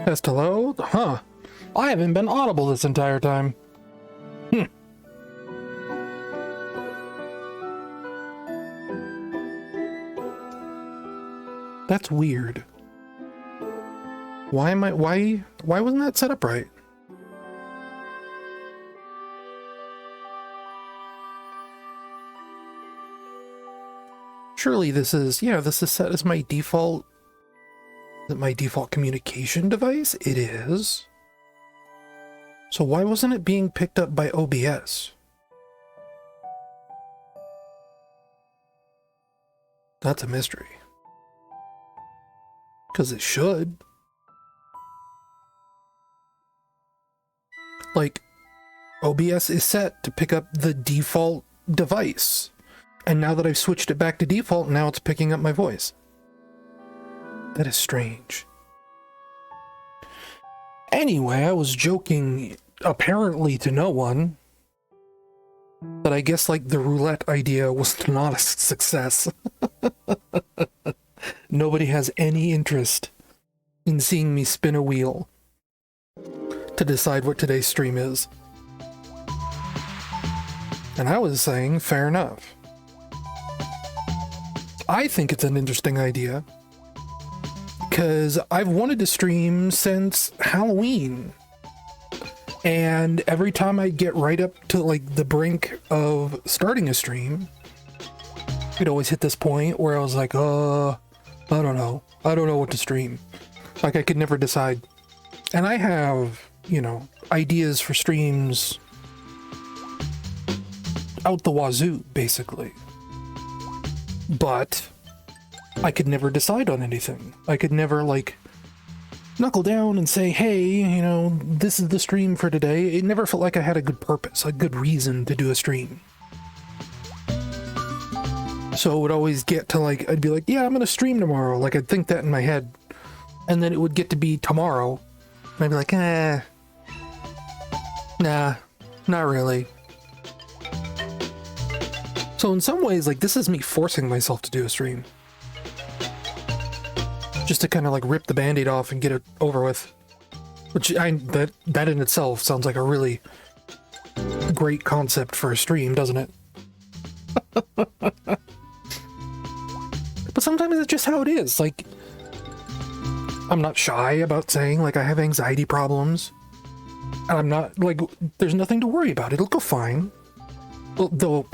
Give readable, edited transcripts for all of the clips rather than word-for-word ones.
Test hello? Huh. I haven't been audible this entire time. That's weird. Why wasn't that set up right? Surely this is set as my default. Is it my default communication device? It is. So why wasn't it being picked up by OBS? That's a mystery. Because it should. Like, OBS is set to pick up the default device. And now that I've switched it back to default, now it's picking up my voice. That is strange. Anyway, I was joking, apparently to no one, but I guess, like, the roulette idea was not a success. Nobody has any interest in seeing me spin a wheel to decide what today's stream is. And I was saying, fair enough. I think it's an interesting idea, because I've wanted to stream since Halloween. And every time I get right up to, like, the brink of starting a stream, I'd always hit this point where I was like, I don't know. I don't know what to stream. Like, I could never decide. And I have, you know, ideas for streams out the wazoo, basically. But I could never decide on anything. I could never, like, knuckle down and say, hey, you know, this is the stream for today. It never felt like I had a good purpose, a good reason to do a stream. So it would always get to, like, I'd be like, yeah, I'm gonna stream tomorrow. Like, I'd think that in my head. And then it would get to be tomorrow. And I'd be like, nah, not really. So in some ways, like, this is me forcing myself to do a stream. Just to kind of, like, rip the band-aid off and get it over with. Which, that in itself sounds like a really great concept for a stream, doesn't it? But sometimes it's just how it is. Like, I'm not shy about saying, like, I have anxiety problems. And I'm not, like, there's nothing to worry about. It'll go fine. Well, though,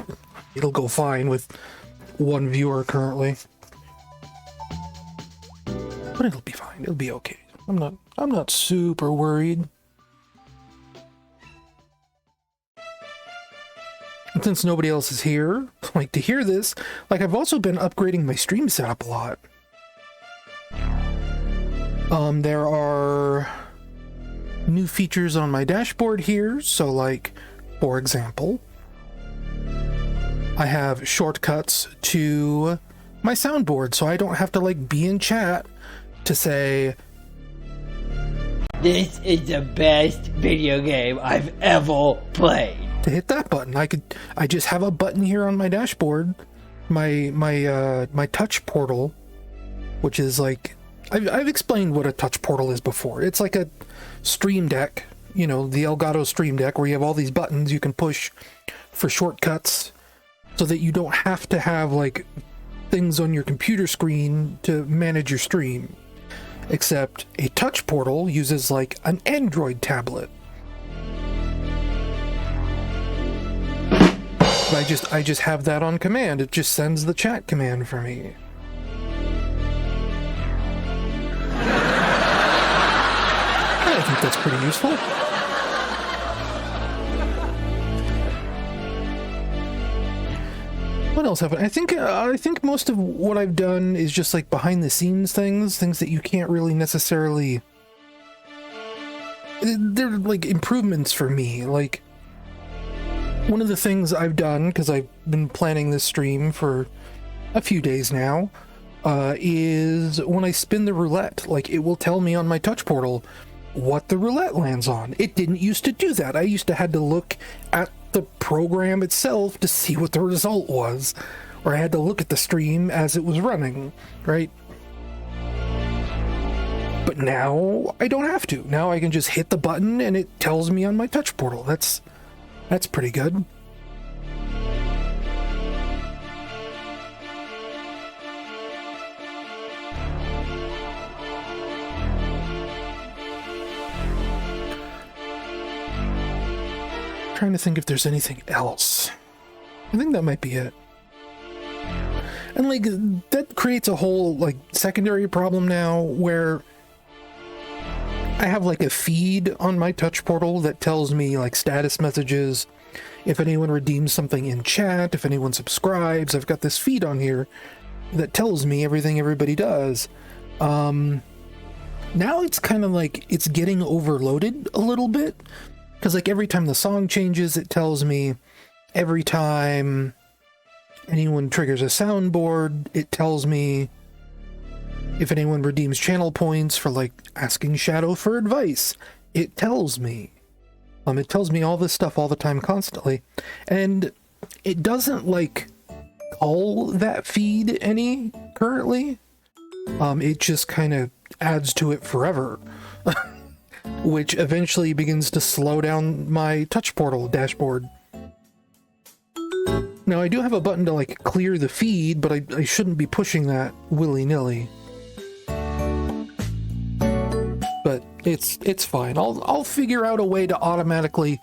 it'll go fine with one viewer currently. But it'll be fine. It'll be okay. I'm not super worried. And since nobody else is here, like, to hear this, like, I've also been upgrading my stream setup a lot. There are new features on my dashboard here. So, like, for example, I have shortcuts to my soundboard, so I don't have to, like, be in chat to say, this is the best video game I've ever played. To hit that button. I just have a button here on my dashboard, my touch portal, which is like, I've explained what a touch portal is before. It's like a Stream Deck, you know, the Elgato Stream Deck, where you have all these buttons you can push for shortcuts, so that you don't have to have, like, things on your computer screen to manage your stream. Except a touch portal uses, like, an Android tablet. But I just have that on command. It just sends the chat command for me. I think that's pretty useful. What else happened? I think most of what I've done is just, like, behind the scenes things that you can't really necessarily. They're, like, improvements for me. Like, one of the things I've done, because I've been planning this stream for a few days now, is when I spin the roulette, like, it will tell me on my touch portal what the roulette lands on. It didn't used to do that. I used to had to look at the program itself to see what the result was, or I had to look at the stream as it was running, right? But now I don't have to. Now I can just hit the button and it tells me on my touch portal. That's pretty good. Trying to think if there's anything else. I think that might be it. And like that creates a whole like secondary problem now where I have like a feed on my touch portal that tells me like status messages, if anyone redeems something in chat, if anyone subscribes. I've got this feed on here that tells me everything everybody does. Now it's kind of like it's getting overloaded a little bit. Because, like, every time the song changes, it tells me. Every time anyone triggers a soundboard, it tells me. If anyone redeems channel points for, like, asking Shadow for advice, it tells me. It tells me all this stuff all the time, constantly. And it doesn't, like, call that feed any, currently. It just kind of adds to it forever. Which eventually begins to slow down my touch portal dashboard. Now I do have a button to like clear the feed, but I shouldn't be pushing that willy-nilly. But it's fine. I'll figure out a way to automatically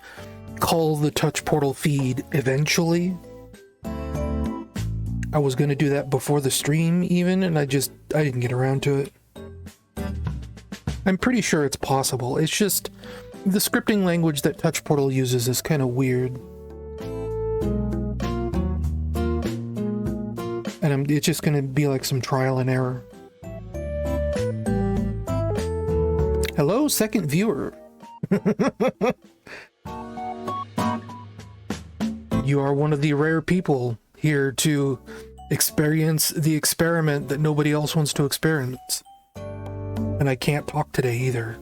call the touch portal feed eventually. I was gonna do that before the stream even, and I didn't get around to it. I'm pretty sure it's possible. It's just the scripting language that Touch Portal uses is kind of weird. And it's just going to be like some trial and error. Hello, second viewer. You are one of the rare people here to experience the experiment that nobody else wants to experience. And I can't talk today either.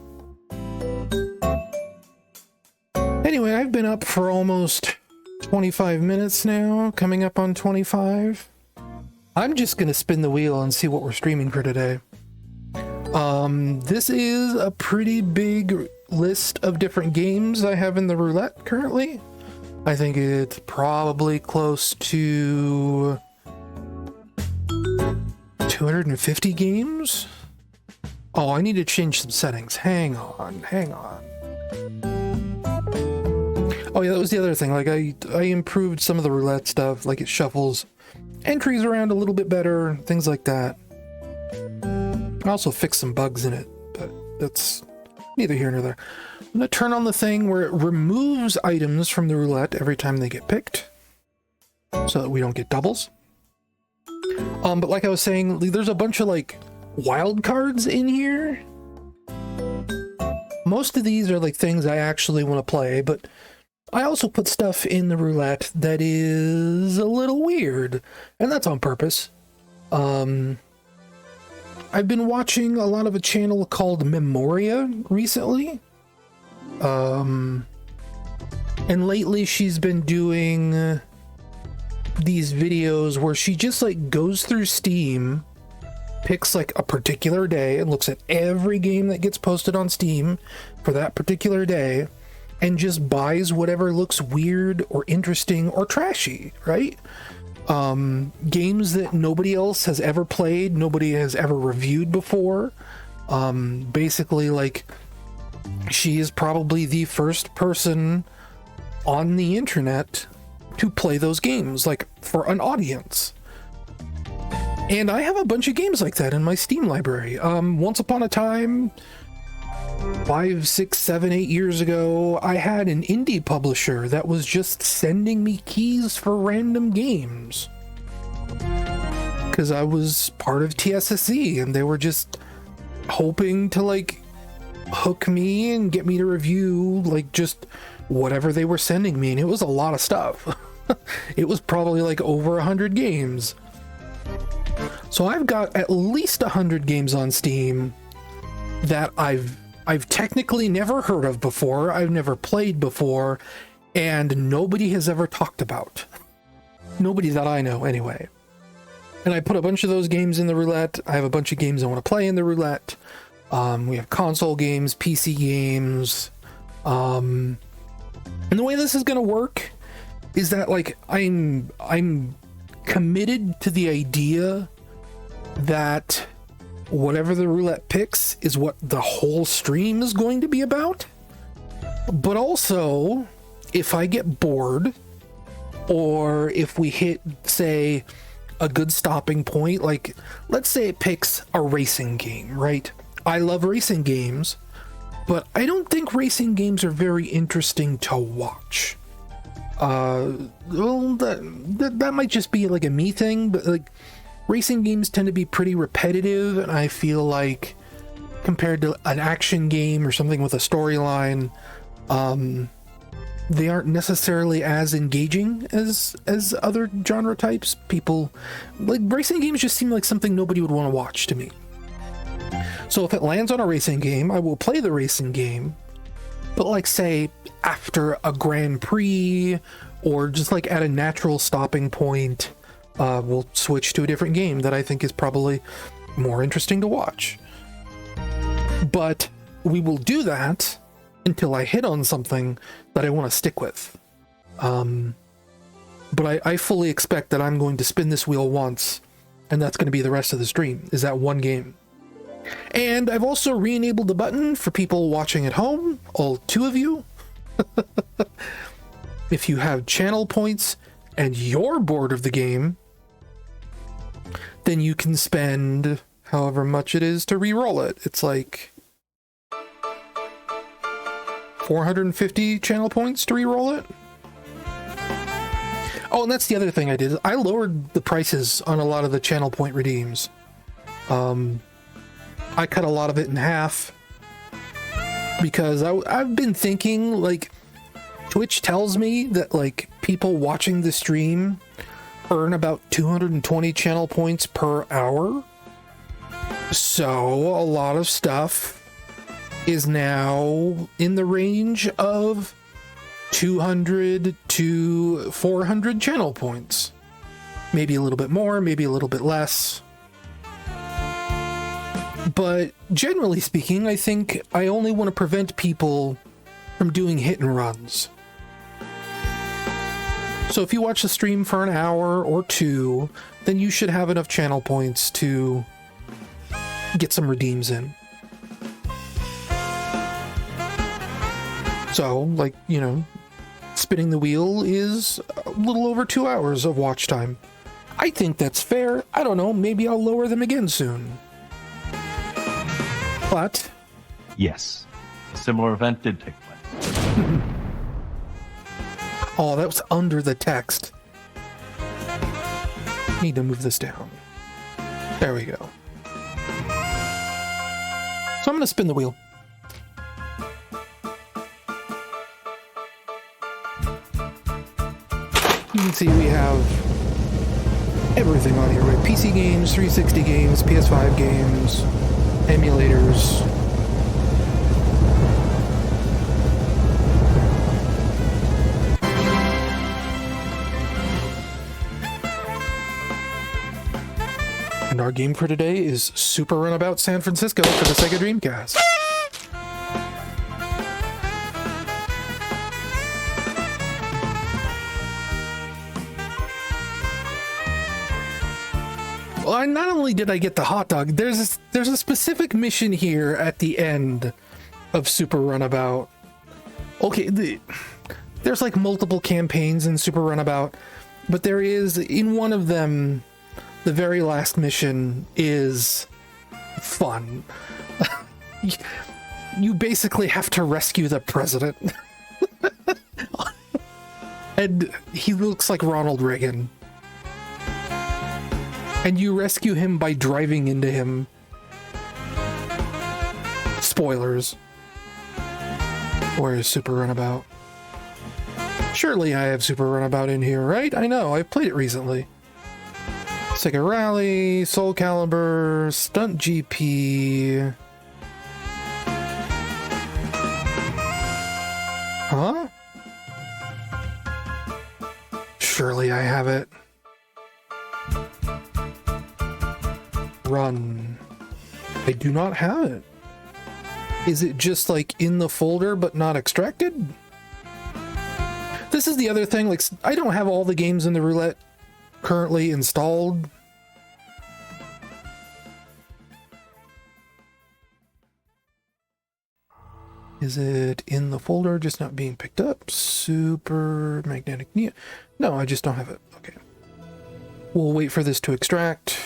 Anyway, I've been up for almost 25 minutes now, coming up on 25. I'm just gonna spin the wheel and see what we're streaming for today. This is a pretty big list of different games I have in the roulette currently. I think it's probably close to 250 games. Oh, I need to change some settings. Hang on. Oh yeah, that was the other thing. Like I improved some of the roulette stuff, like it shuffles entries around a little bit better, things like that. I also fixed some bugs in it, but that's neither here nor there. I'm gonna turn on the thing where it removes items from the roulette every time they get picked, so that we don't get doubles. But like I was saying, there's a bunch of like wild cards in here. Most of these are like things I actually want to play, but I also put stuff in the roulette that is a little weird, and that's on purpose. I've been watching a lot of a channel called Memoria recently. And lately she's been doing these videos where she just like goes through Steam, picks like a particular day and looks at every game that gets posted on Steam for that particular day and just buys whatever looks weird or interesting or trashy, right? Games that nobody else has ever played, nobody has ever reviewed before. Basically, like, she is probably the first person on the internet to play those games, like, for an audience. And I have a bunch of games like that in my Steam library. Once upon a time, 5, 6, 7, 8 years ago, I had an indie publisher that was just sending me keys for random games. Because I was part of TSSE, and they were just hoping to, like, hook me and get me to review, like, just whatever they were sending me. And it was a lot of stuff. It was probably, like, over 100 games. So I've got at least 100 games on Steam that I've technically never heard of before, I've never played before, and nobody has ever talked about. Nobody that I know, anyway. And I put a bunch of those games in the roulette. I have a bunch of games I want to play in the roulette. We have console games, PC games. And the way this is going to work is that, like, I'm committed to the idea that whatever the roulette picks is what the whole stream is going to be about. But also, if I get bored, or if we hit, say, a good stopping point, like, let's say it picks a racing game, right? I love racing games, but I don't think racing games are very interesting to watch. Well, that might just be like a me thing, but like, racing games tend to be pretty repetitive, and I feel like compared to an action game or something with a storyline, they aren't necessarily as engaging as other genre types. People like racing games just seem like something nobody would want to watch to me. So if it lands on a racing game, I will play the racing game, but like, say, after a Grand Prix, or just like at a natural stopping point, we'll switch to a different game that I think is probably more interesting to watch. But we will do that until I hit on something that I want to stick with. But I fully expect that I'm going to spin this wheel once, and that's going to be the rest of the stream, is that one game. And I've also re-enabled the button for people watching at home, all 2 of you. If you have channel points and you're bored of the game, then you can spend however much it is to re-roll it. It's like 450 channel points to re-roll it. Oh, and that's the other thing I did. I lowered the prices on a lot of the channel point redeems. I cut a lot of it in half because I've been thinking, like, Twitch tells me that, like, people watching the stream earn about 220 channel points per hour. So a lot of stuff is now in the range of 200 to 400 channel points. Maybe a little bit more, maybe a little bit less. But generally speaking, I think I only want to prevent people from doing hit and runs. So if you watch the stream for an hour or 2, then you should have enough channel points to get some redeems in. So, like, you know, spinning the wheel is a little over 2 hours of watch time. I think that's fair. I don't know, maybe I'll lower them again soon. But yes, a similar event did take place. Oh, that was under the text. Need to move this down. There we go. So I'm going to spin the wheel. You can see we have everything on here, right? PC games, 360 games, PS5 games, emulators. And our game for today is Super Runabout San Francisco for the Sega Dreamcast. Well, not only did I get the hot dog, there's a specific mission here at the end of Super Runabout. Okay, there's like multiple campaigns in Super Runabout, but there is, in one of them, the very last mission is fun. You basically have to rescue the president. And he looks like Ronald Reagan. And you rescue him by driving into him. Spoilers. Where is Super Runabout? Surely I have Super Runabout in here, right? I know, I've played it recently. Sega Rally, Soul Calibur, Stunt GP. Huh? Surely I have it. Run. I do not have it. Is it just like in the folder but not extracted? This is the other thing, like I don't have all the games in the Roulette currently installed. Is it in the folder, just not being picked up? Super magnetic neon. No, I just don't have it. Okay. We'll wait for this to extract.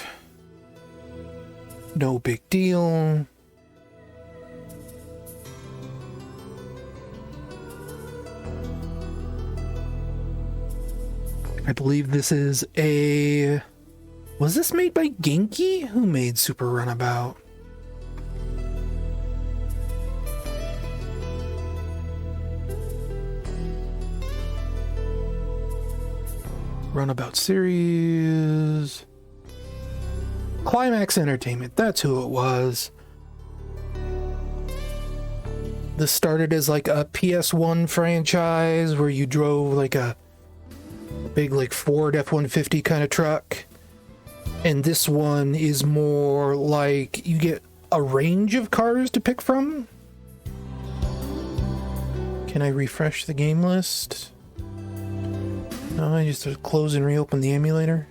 No big deal. I believe this is a... Was this made by Genki? Who made Super Runabout? Runabout series. Climax Entertainment, that's who it was. This started as like a PS1 franchise where you drove like a big like Ford F-150 kind of truck. And this one is more like you get a range of cars to pick from. Can I refresh the game list? No, I just close and reopen the emulator.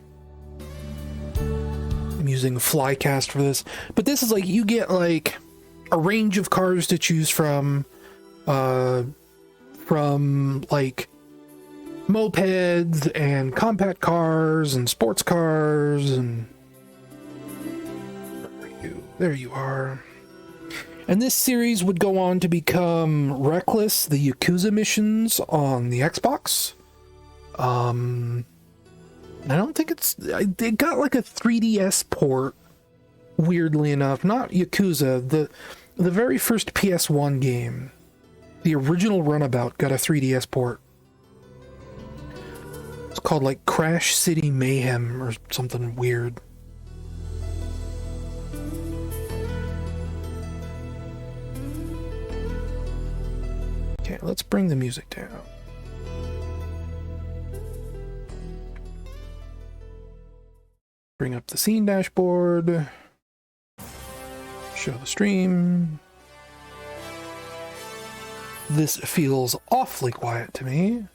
I'm using Flycast for this. But this is like, you get like a range of cars to choose from like mopeds and compact cars and sports cars and... There you are. And this series would go on to become Reckless, the Yakuza missions on the Xbox. I don't think it got like a 3DS port, weirdly enough. Not Yakuza, the very first PS1 game, the original Runabout, got a 3DS port. It's called like Crash City Mayhem or something weird. Okay, let's bring the music down. Bring up the scene dashboard. Show the stream. This feels awfully quiet to me.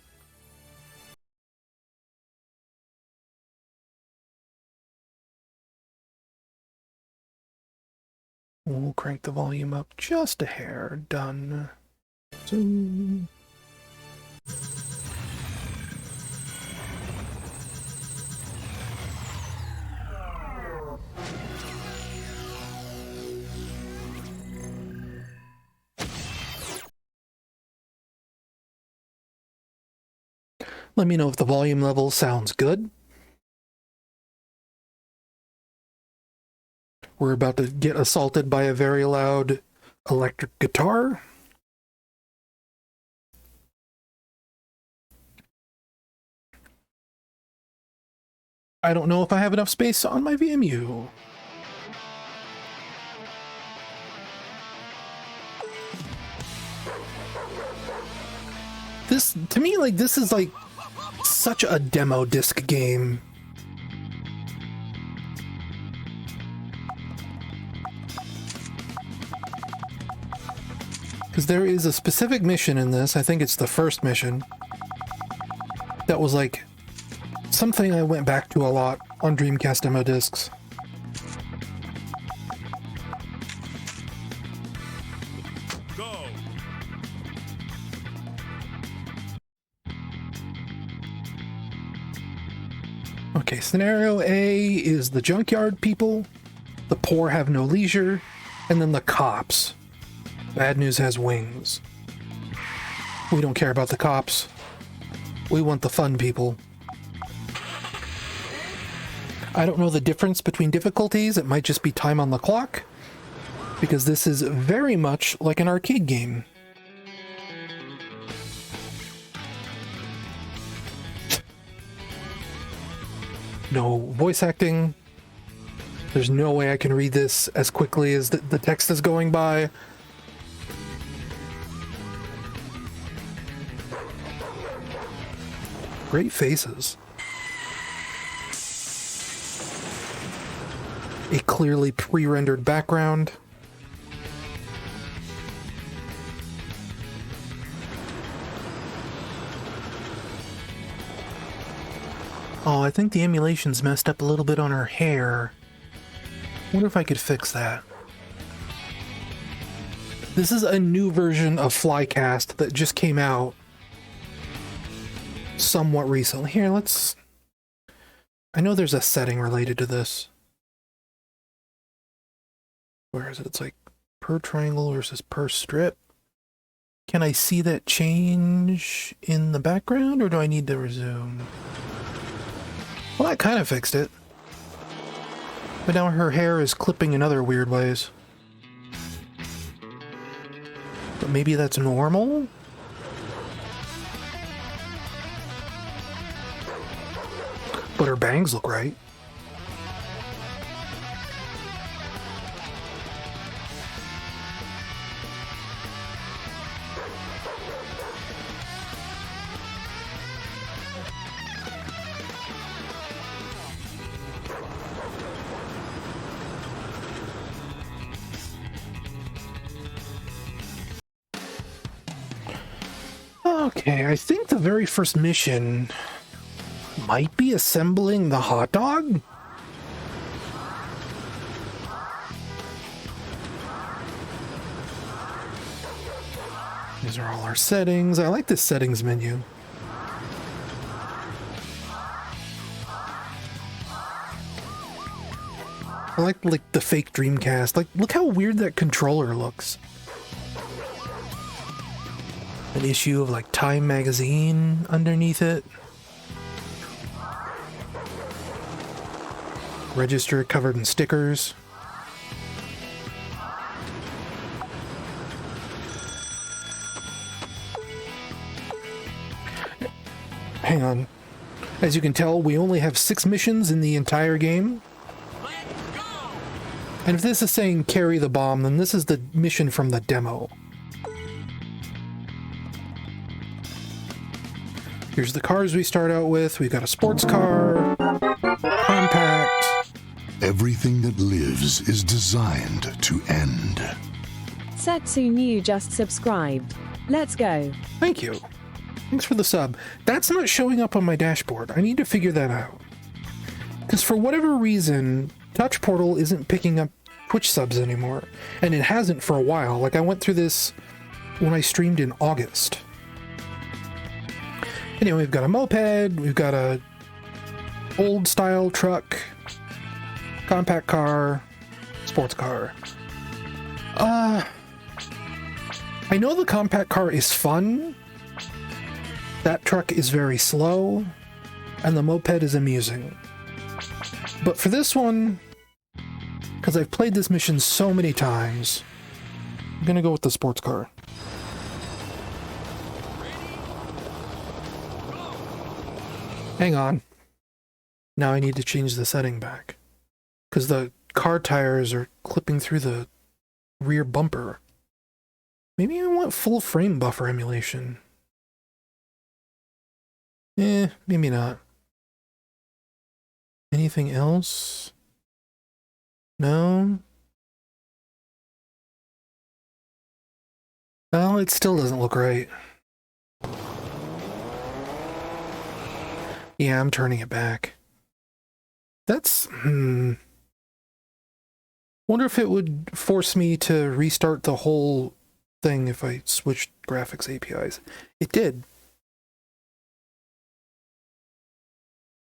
We'll crank the volume up just a hair. Done. So... Let me know if the volume level sounds good. We're about to get assaulted by a very loud electric guitar. I don't know if I have enough space on my VMU. This, to me, like, this is like such a demo disc game. Because there is a specific mission in this, I think it's the first mission, that was like something I went back to a lot on Dreamcast demo discs. Go. Okay, scenario A is the junkyard people, the poor have no leisure, and then the cops. Bad news has wings. We don't care about the cops. We want the fun people. I don't know the difference between difficulties. It might just be time on the clock, because this is very much like an arcade game. No voice acting. There's no way I can read this as quickly as the text is going by. Great faces. A clearly pre-rendered background. Oh, I think the emulation's messed up a little bit on her hair. Wonder if I could fix that. This is a new version of Flycast that just came out somewhat recently. Here, let's... I know there's a setting related to this. Where is it? It's like per triangle versus per strip. Can I see that change in the background, or do I need to resume? Well, that kind of fixed it. But now her hair is clipping in other weird ways. But maybe that's normal? But her bangs look right. Okay, I think the very first mission might be assembling the hot dog? These are all our settings. I like this settings menu. I like the fake Dreamcast. Like, look how weird that controller looks. An issue of like Time magazine underneath it. Register covered in stickers. Hang on. As you can tell, we only have 6 missions in the entire game. And if this is saying carry the bomb, then this is the mission from the demo. Here's the cars we start out with. We've got a sports car, compact. Everything that lives is designed to end. Setsu New just subscribed. Let's go. Thank you. Thanks for the sub. That's not showing up on my dashboard. I need to figure that out. Because for whatever reason, Touch Portal isn't picking up Twitch subs anymore. And it hasn't for a while. Like, I went through this when I streamed in August. Anyway, we've got a moped, we've got a old style truck, compact car, sports car. I know the compact car is fun. That truck is very slow, and the moped is amusing. But for this one, because I've played this mission so many times, I'm gonna go with the sports car. Hang on. Now I need to change the setting back. Because the car tires are clipping through the rear bumper. Maybe I want full frame buffer emulation. Maybe not. Anything else? No? Well, it still doesn't look right. Yeah, I'm turning it back. That's... Wonder if it would force me to restart the whole thing if I switched graphics APIs. It did.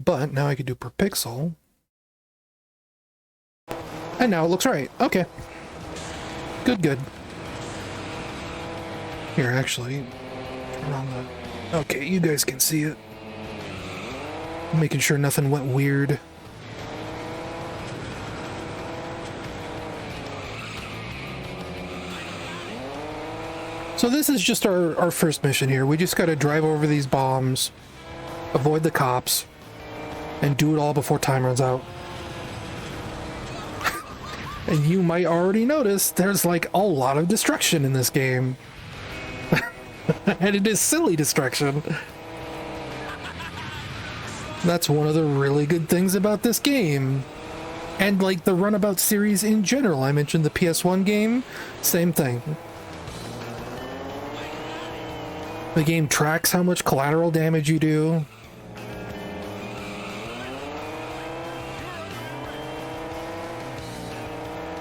But now I could do per pixel. And now it looks right. Okay. Good, good. Here, actually, turn on the... Okay, you guys can see it. Making sure nothing went weird. So this is just our first mission here. We just gotta drive over these bombs, avoid the cops, and do it all before time runs out. And you might already notice there's like a lot of destruction in this game. And it is silly destruction. That's one of the really good things about this game. And like the Runabout series in general. I mentioned the PS1 game, same thing. The game tracks how much collateral damage you do.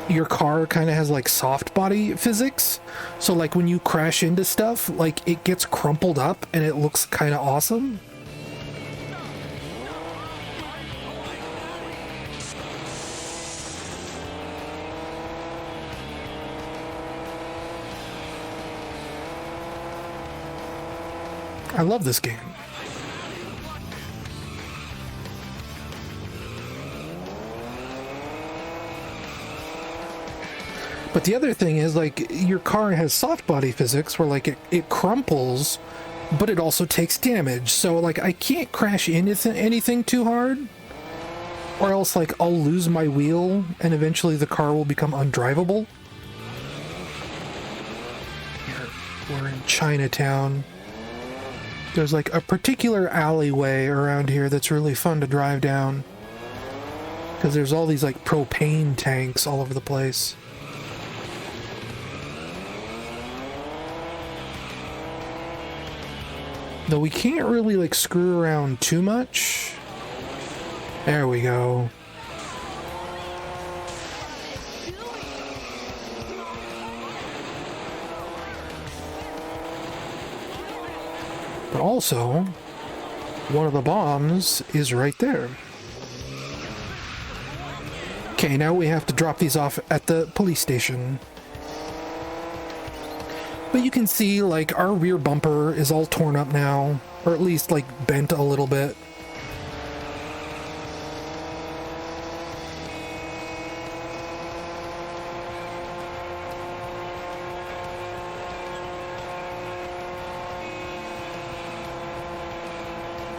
your car kind of has like soft body physics. So like when you crash into stuff, like it gets crumpled up and it looks kind of awesome. I love this game. But the other thing is, like, your car has soft body physics where, like, it crumples, but it also takes damage. So, like, I can't crash into anything too hard, or else, like, I'll lose my wheel, and eventually the car will become undrivable. Here, we're in Chinatown. There's, like, a particular alleyway around here that's really fun to drive down, because there's all these, like, propane tanks all over the place. Though we can't really, like, screw around too much. There we go. But also, one of the bombs is right there. Okay, now we have to drop these off at the police station. But you can see, like, our rear bumper is all torn up now, or at least, like, bent a little bit.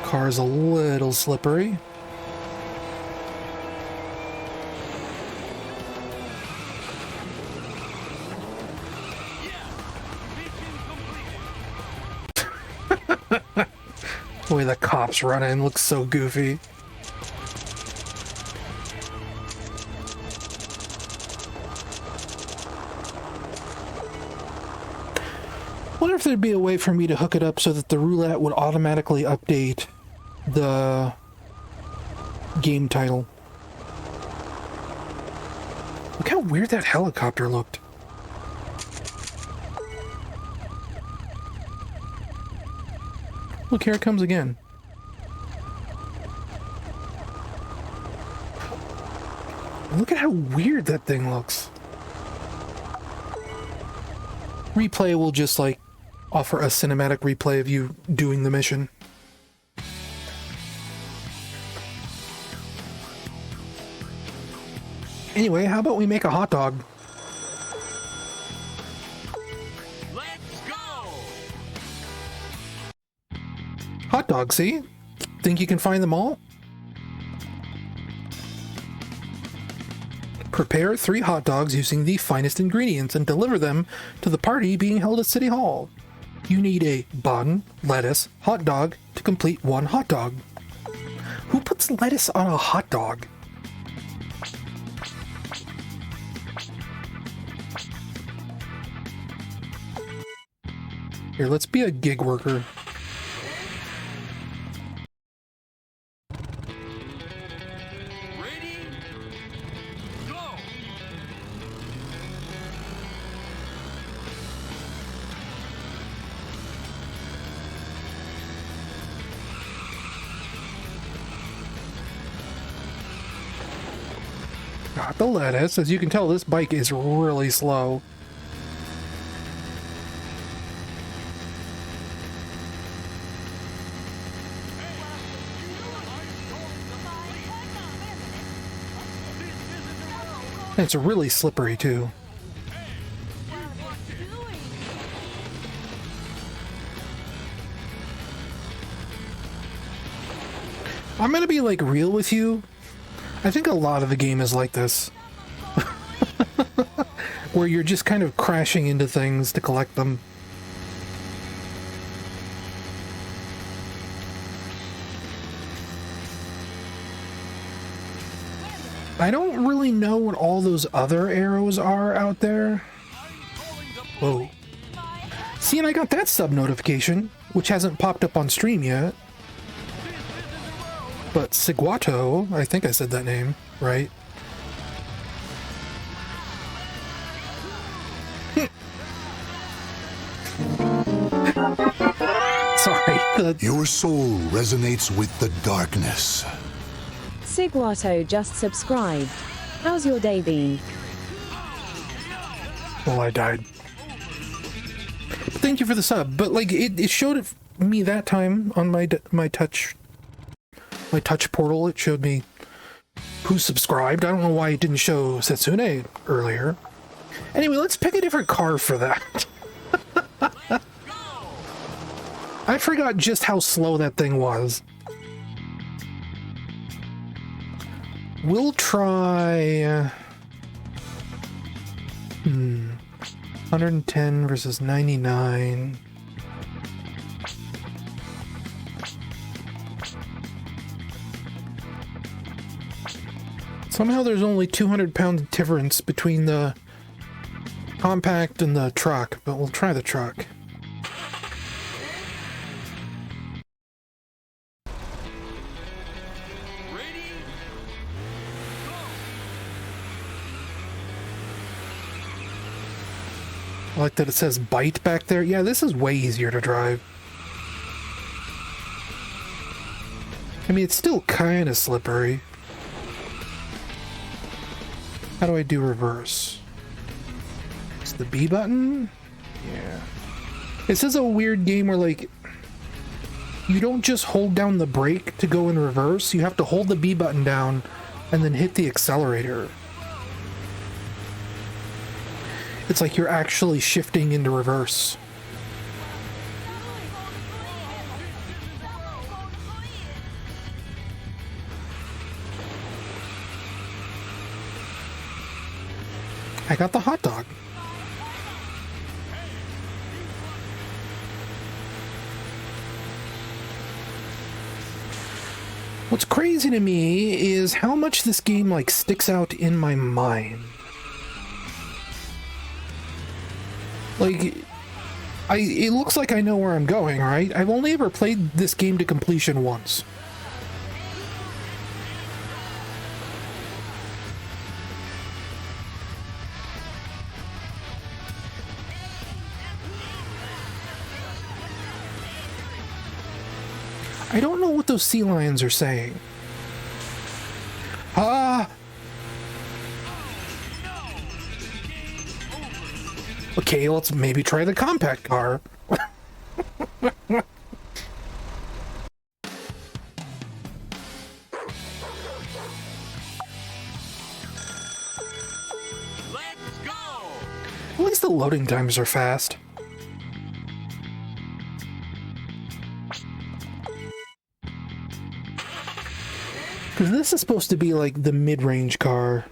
Car's a little slippery. The way the cops run in looks so goofy. Wonder if there'd be a way for me to hook it up so that the roulette would automatically update the game title. Look how weird that helicopter looked. Look, here it comes again. Look at how weird that thing looks. Replay will just, like, offer a cinematic replay of you doing the mission. Anyway, how about we make a hot dog? Hot dogs, see? Think you can find them all? Prepare 3 hot dogs using the finest ingredients and deliver them to the party being held at City Hall. You need a bun, lettuce, hot dog to complete 1 hot dog. Who puts lettuce on a hot dog? Here, let's be a gig worker. Got the lettuce. As you can tell, this bike is really slow. And it's really slippery too. I'm gonna be, like, real with you. I think a lot of the game is like this. Where you're just kind of crashing into things to collect them. I don't really know what all those other arrows are out there. Whoa. See, and I got that sub notification, which hasn't popped up on stream yet. But Seguato, I think I said that name, right? Sorry. Your soul resonates with the darkness. Sigwato just subscribed. How's your day been? Well, I died. Thank you for the sub. But like, it showed me that time on my touch portal. It showed me who subscribed. I don't know why it didn't show Setsune earlier. Anyway, let's pick a different car for that. I forgot just how slow that thing was. We'll try... 110 versus 99. Somehow there's only 200 pound difference between the compact and the truck, but we'll try the truck. I like that it says bite back there. Yeah, this is way easier to drive. I mean, it's still kind of slippery. How do I do reverse? It's the B button? Yeah. This is a weird game where, like, you don't just hold down the brake to go in reverse. You have to hold the B button down and then hit the accelerator. It's like you're actually shifting into reverse. I got the hot dog. What's crazy to me is how much this game like sticks out in my mind. Like, it looks like I know where I'm going, right? I've only ever played this game to completion once. I don't know what those sea lions are saying. Ah! Okay, let's maybe try the compact car. Let's go! At least the loading times are fast. Because this is supposed to be like the mid-range car.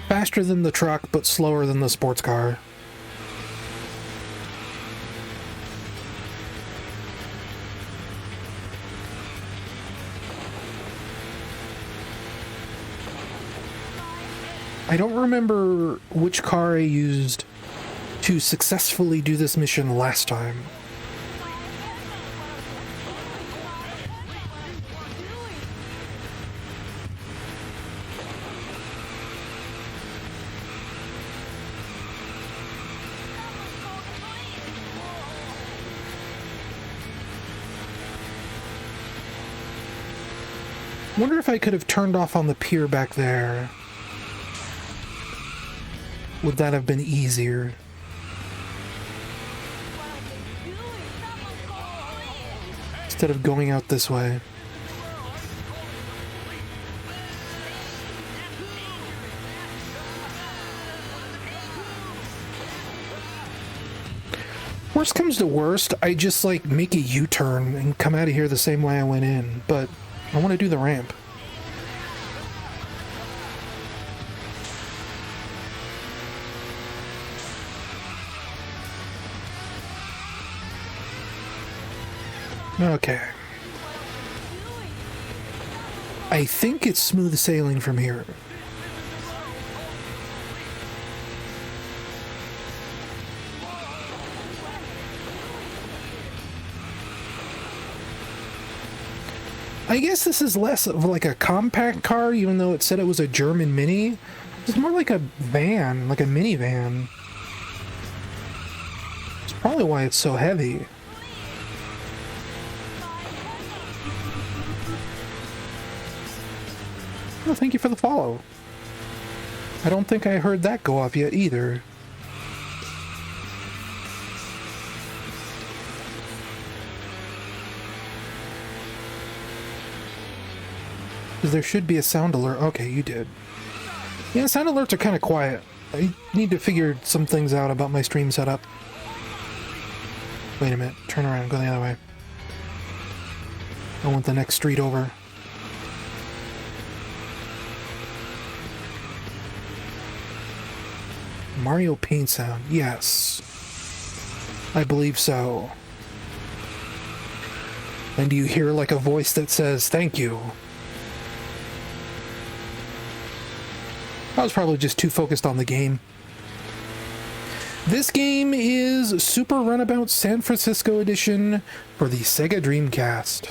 Faster than the truck, but slower than the sports car. I don't remember which car I used to successfully do this mission last time. Wonder if I could have turned off on the pier back there. Would that have been easier? Instead of going out this way. Worst comes to worst, I just like make a U-turn and come out of here the same way I went in, but I want to do the ramp. Okay. I think it's smooth sailing from here. I guess this is less of like a compact car, even though it said it was a German Mini. It's more like a van, like a minivan. Probably why it's so heavy. Oh, thank you for the follow. I don't think I heard that go off yet either. Because there should be a sound alert. Okay, you did. Yeah, sound alerts are kind of quiet. I need to figure some things out about my stream setup. Wait a minute. Turn around. Go the other way. I want the next street over. Mario Paint sound. Yes. I believe so. And do you hear like a voice that says, thank you? I was probably just too focused on the game. This game is Super Runabout San Francisco Edition for the Sega Dreamcast.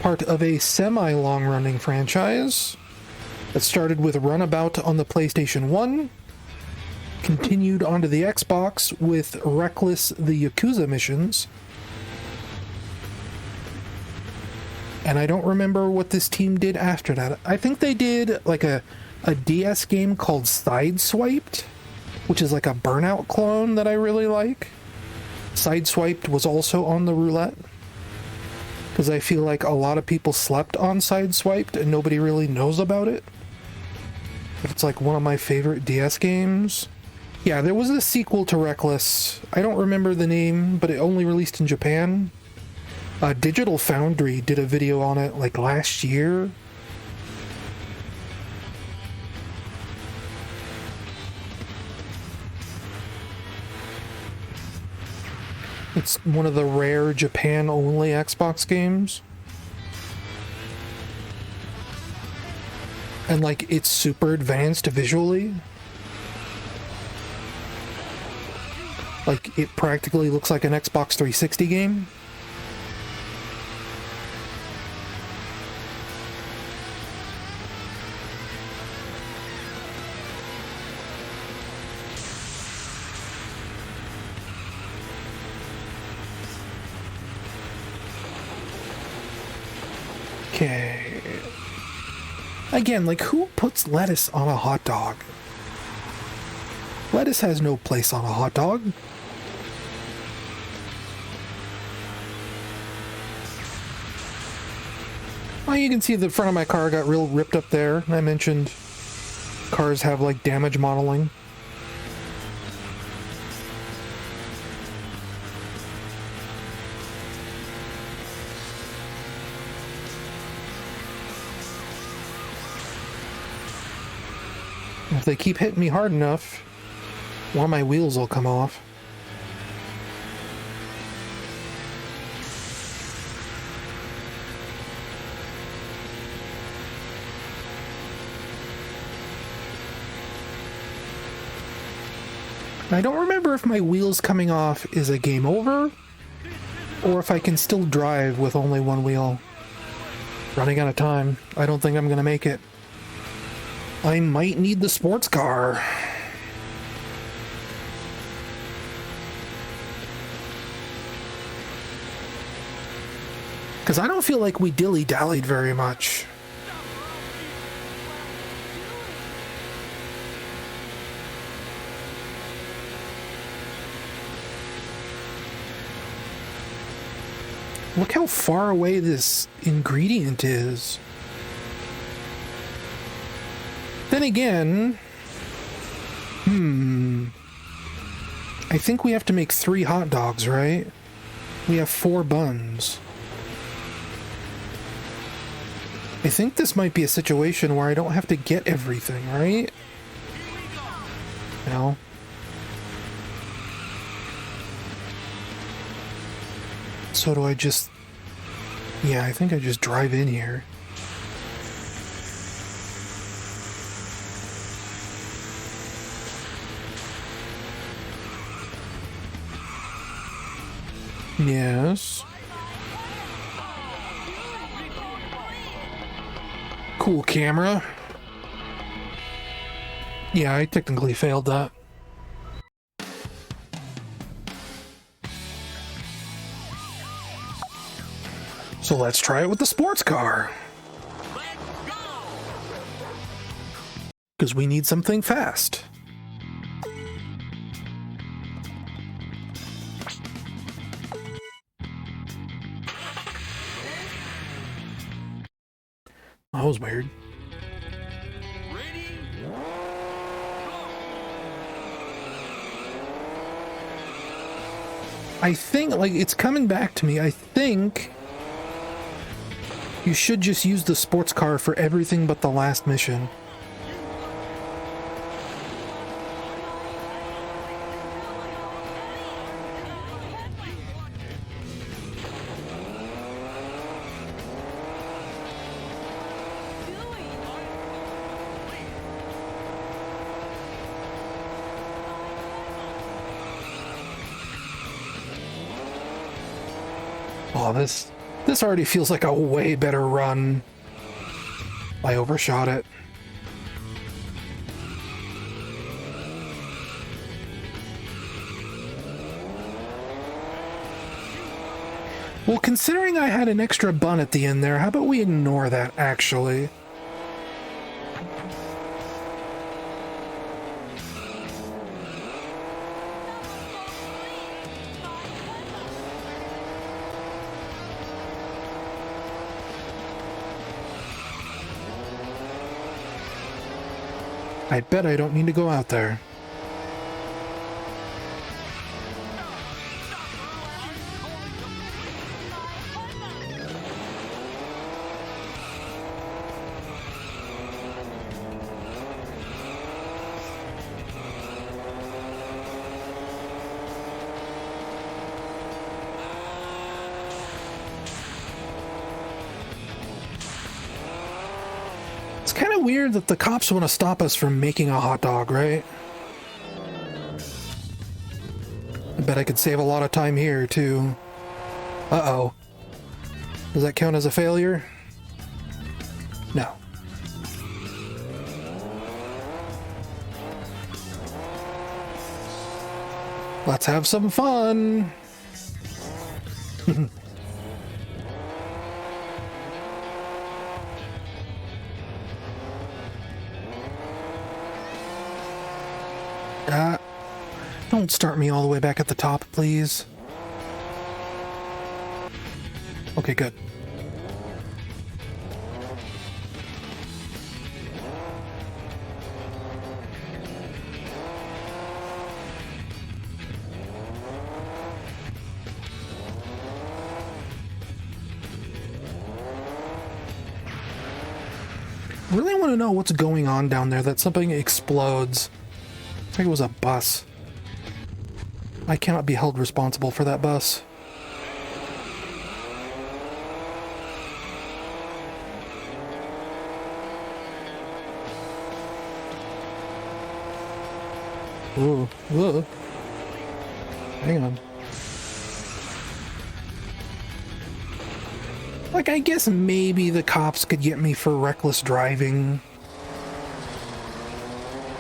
Part of a semi-long-running franchise that started with Runabout on the PlayStation 1, continued onto the Xbox with Reckless the Yakuza missions, and I don't remember what this team did after that. I think they did like a DS game called Sideswiped, which is like a Burnout clone that I really like. Sideswiped was also on the Roulette, because I feel like a lot of people slept on Sideswiped and nobody really knows about it. But it's like one of my favorite DS games. Yeah, there was a sequel to Reckless. I don't remember the name, but it only released in Japan. Digital Foundry did a video on it like last year. It's one of the rare Japan-only Xbox games. And like, it's super advanced visually. Like, it practically looks like an Xbox 360 game. Okay. Again, like, who puts lettuce on a hot dog? Lettuce has no place on a hot dog. Well, you can see the front of my car got real ripped up there. I mentioned cars have, like, damage modeling. If they keep hitting me hard enough, one of my wheels will come off. I don't remember if my wheels coming off is a game over, or if I can still drive with only one wheel. Running out of time. I don't think I'm gonna make it. I might need the sports car. Because I don't feel like we dilly-dallied very much. Look how far away this ingredient is. Then again, I think we have to make 3 hot dogs, right? We have 4 buns. I think this might be a situation where I don't have to get everything, right? No. So do I just... Yeah, I think I just drive in here. Yes. Cool camera. Yeah, I technically failed that. So let's try it with the sports car. Let's go! Because we need something fast. That was weird. Ready? Go! I think, like, it's coming back to me. I think you should just use the sports car for everything but the last mission. Oh, this already feels like a way better run. I overshot it. Well, considering I had an extra bun at the end there, how about we ignore that, actually? I bet I don't need to go out there. It's kind of weird that the cops want to stop us from making a hot dog, right? I bet I could save a lot of time here, too. Uh-oh. Does that count as a failure? No. Let's have some fun! Don't start me all the way back at the top, please. Okay, good. I really want to know what's going on down there, that something explodes. I think it was a bus. I cannot be held responsible for that bus. Ooh, whoa. Hang on. Like, I guess maybe the cops could get me for reckless driving.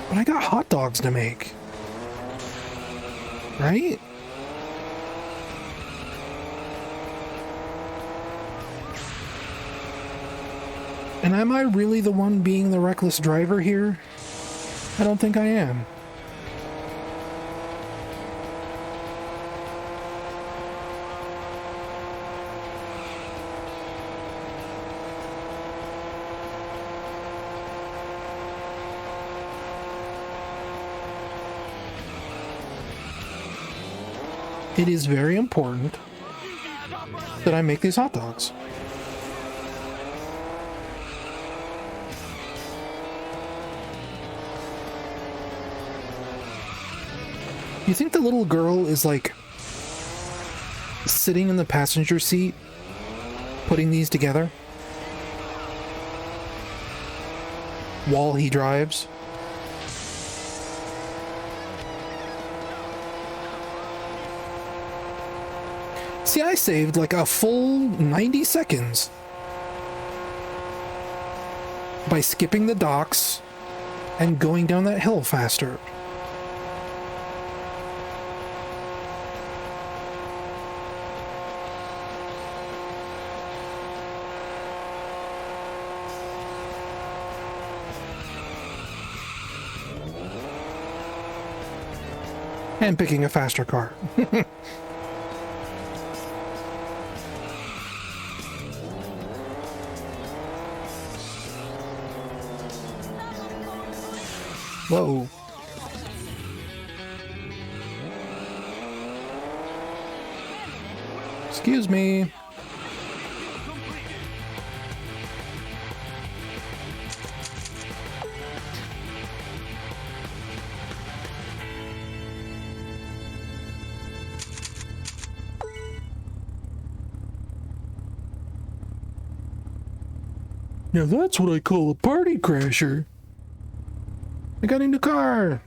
But I got hot dogs to make. Right? And am I really the one being the reckless driver here? I don't think I am. It is very important that I make these hot dogs. You think the little girl is like sitting in the passenger seat putting these together while he drives? See, I saved like a full 90 seconds by skipping the docks and going down that hill faster. And picking a faster car. Whoa. Excuse me. Now that's what I call a party crasher. I got a new car.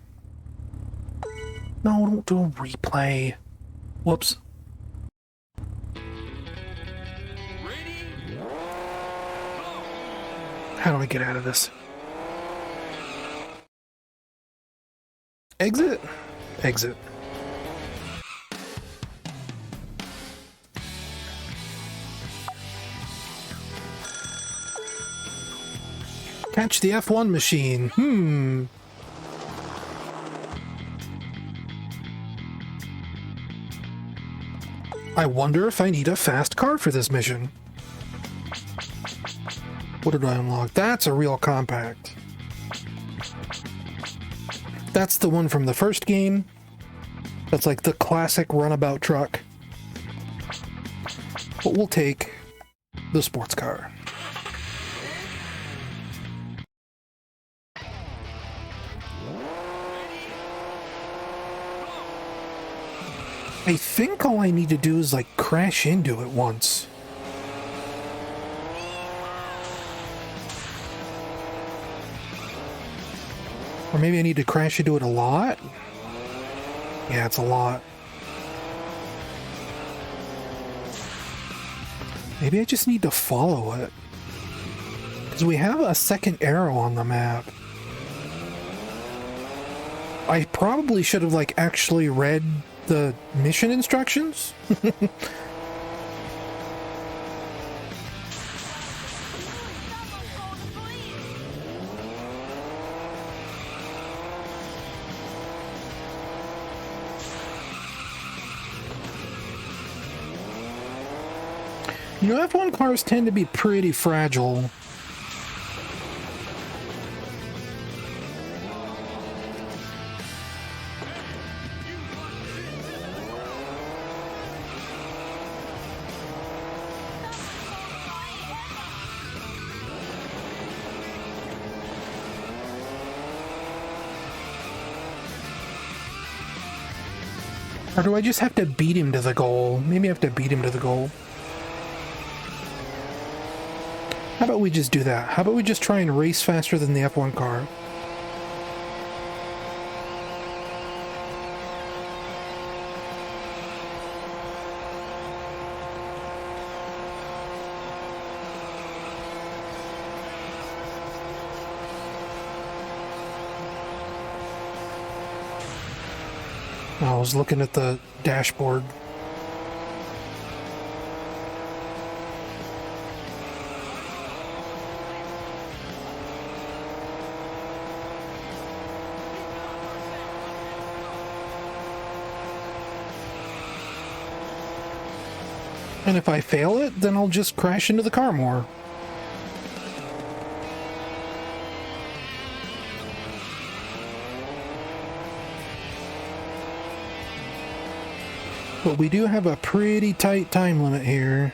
No, don't do a replay. Whoops. How do I get out of this? Exit? Exit. Catch the F1 machine. I wonder if I need a fast car for this mission. What did I unlock? That's a real compact. That's the one from the first game. That's like the classic runabout truck. But we'll take the sports car. I think all I need to do is like crash into it once. Or maybe I need to crash into it a lot? Yeah, it's a lot. Maybe I just need to follow it. Because we have a second arrow on the map. I probably should have like actually read the mission instructions? You know, F1 cars tend to be pretty fragile. Or do I just have to beat him to the goal? Maybe I have to beat him to the goal. How about we just do that? How about we just try and race faster than the F1 car? I was looking at the dashboard. And if I fail it, then I'll just crash into the car more. But we do have a pretty tight time limit here.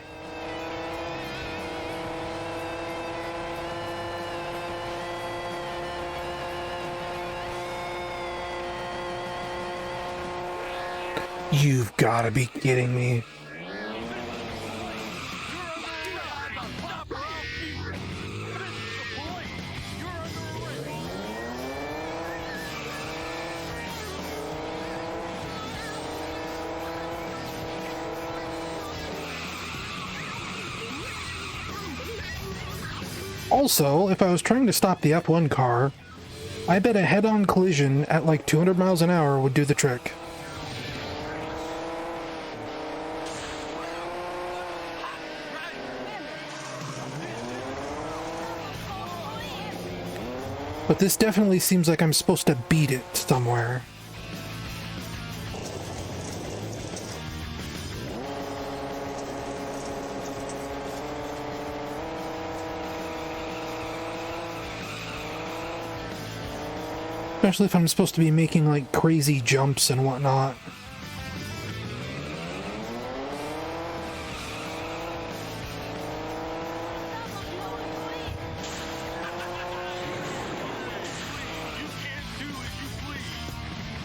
You've got to be kidding me. Also, if I was trying to stop the F1 car, I bet a head-on collision at like 200 miles an hour would do the trick. But this definitely seems like I'm supposed to beat it somewhere. Especially if I'm supposed to be making like crazy jumps and whatnot.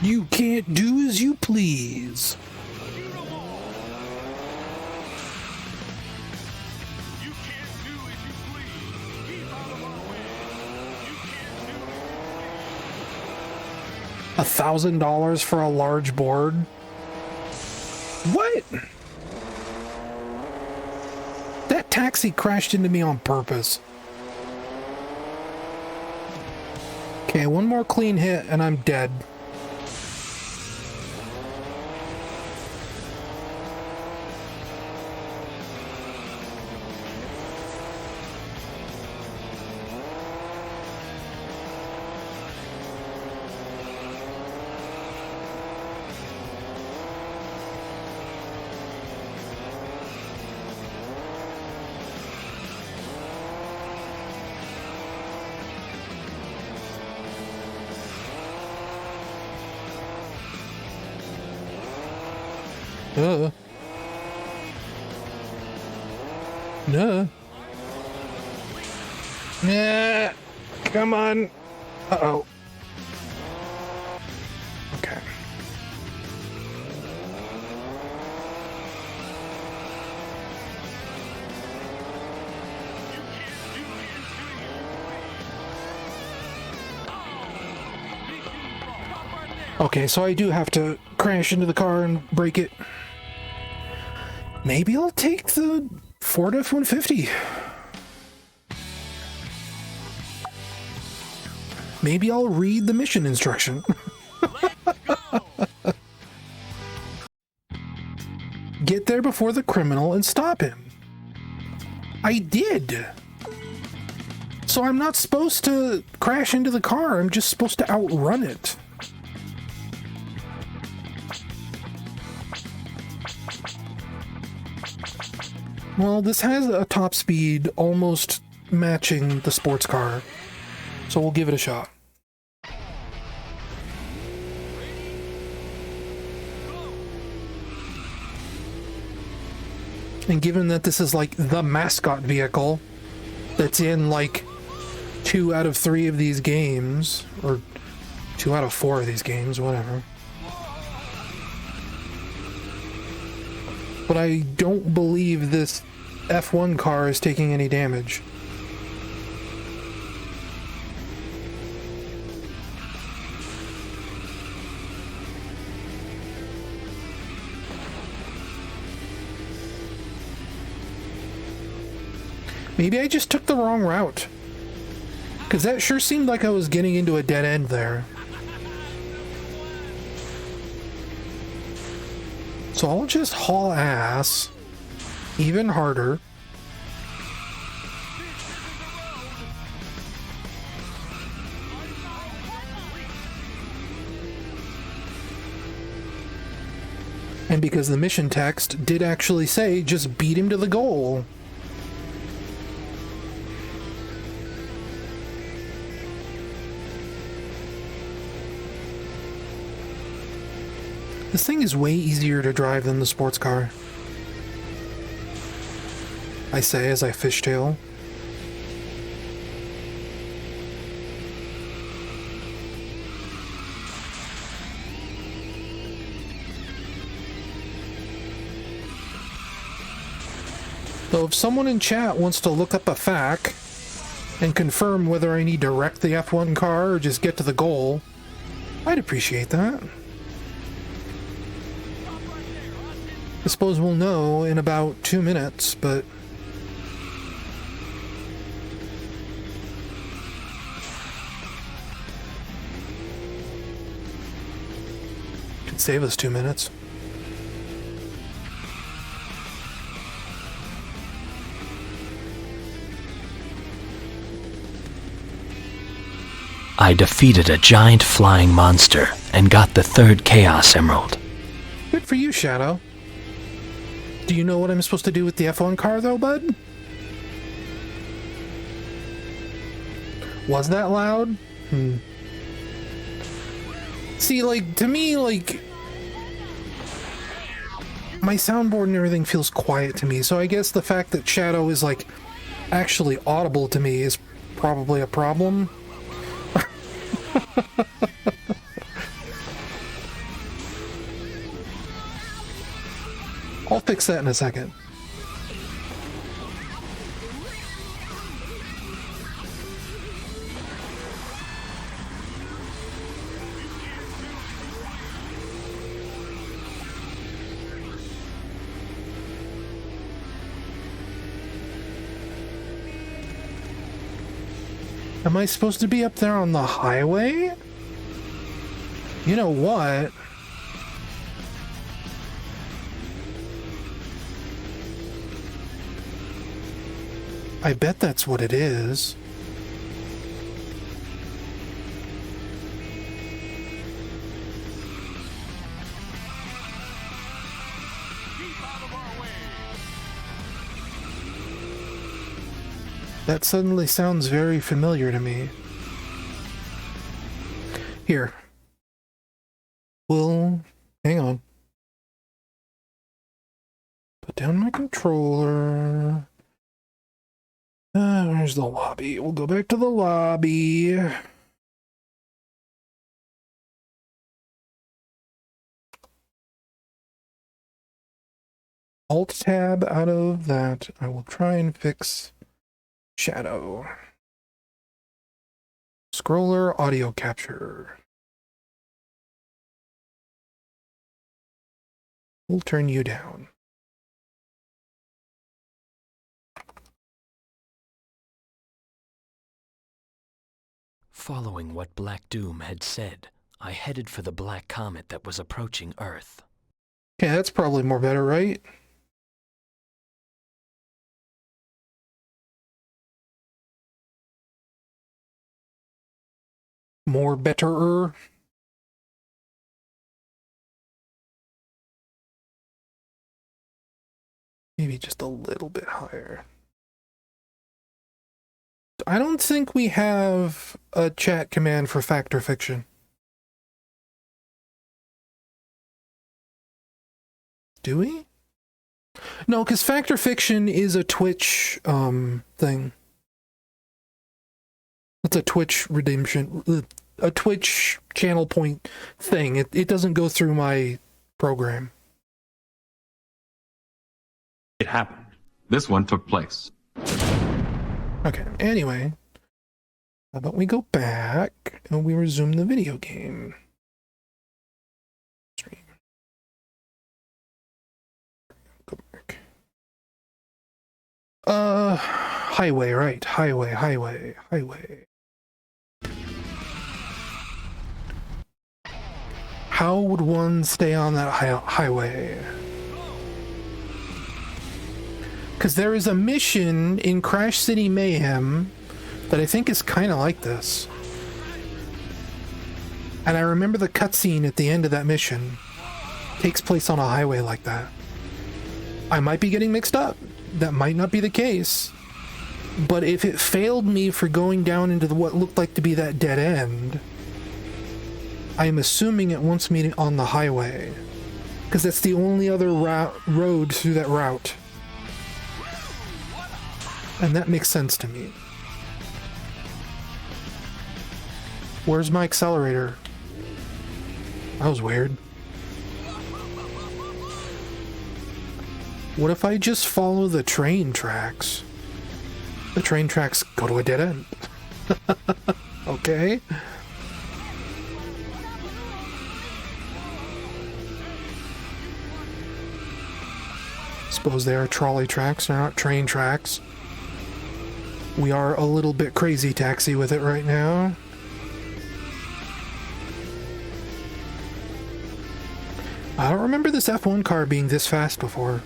You can't do as you please. $1,000 for a large board? What? That taxi crashed into me on purpose. Okay, one more clean hit and I'm dead. No. Nah. Come on. Uh-oh. Okay. Okay, so I do have to crash into the car and break it. Maybe I'll take the Ford F-150. Maybe I'll read the mission instruction. Get there before the criminal and stop him. I did. So I'm not supposed to crash into the car. I'm just supposed to outrun it. Well, this has a top speed almost matching the sports car, so we'll give it a shot. And given that this is like the mascot vehicle that's in like 2 out of 3 of these games, or 2 out of 4 of these games, whatever. But I don't believe this F1 car is taking any damage. Maybe I just took the wrong route. Because that sure seemed like I was getting into a dead end there. So I'll just haul ass even harder. And because the mission text did actually say, just beat him to the goal. This thing is way easier to drive than the sports car. I say as I fishtail. So if someone in chat wants to look up a FAQ and confirm whether I need to wreck the F1 car or just get to the goal, I'd appreciate that. I suppose we'll know in about 2 minutes, but... could save us 2 minutes. I defeated a giant flying monster and got the 3rd Chaos Emerald. Good for you, Shadow. Do you know what I'm supposed to do with the F1 car, though, bud? Was that loud? See, like, to me, like, my soundboard and everything feels quiet to me, so I guess the fact that Shadow is, like, actually audible to me is probably a problem. I'll fix that in a second. Am I supposed to be up there on the highway? You know what? I bet that's what it is. That suddenly sounds very familiar to me. Here. We'll... hang on. Put down my controller. Where's the lobby? We'll go back to the lobby. Alt-tab out of that. I will try and fix Shadow. Scroller, audio capture. We'll turn you down. Following what Black Doom had said, I headed for the black comet that was approaching Earth. Okay, that's probably more better, right? More betterer. Maybe just a little bit higher. I don't think we have a chat command for fact or fiction. Do we? No, because fact or fiction is a Twitch thing. It's a Twitch redemption, a Twitch channel point thing. It doesn't go through my program. It happened. This one took place. Okay, anyway. How about we go back and we resume the video game. Stream. Go back. Highway, right. Highway. How would one stay on that highway? Because there is a mission in Crash City Mayhem that I think is kind of like this. And I remember the cutscene at the end of that mission takes place on a highway like that. I might be getting mixed up. That might not be the case. But if it failed me for going down into what looked like to be that dead end, I am assuming it wants me on the highway. Because that's the only other road through that route. And that makes sense to me. Where's my accelerator? That was weird. What if I just follow the train tracks? The train tracks go to a dead end. Okay. Suppose they are trolley tracks, they're not train tracks. We are a little bit crazy taxi with it right now. I don't remember this F1 car being this fast before.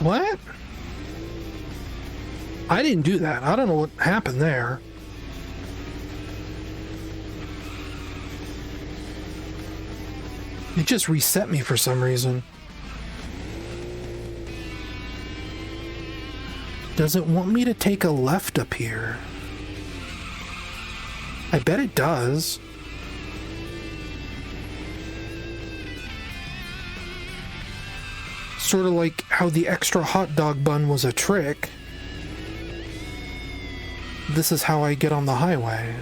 What? I didn't do that. I don't know what happened there. It just reset me for some reason. Does it want me to take a left up here? I bet it does. Sort of like how the extra hot dog bun was a trick. This is how I get on the highway.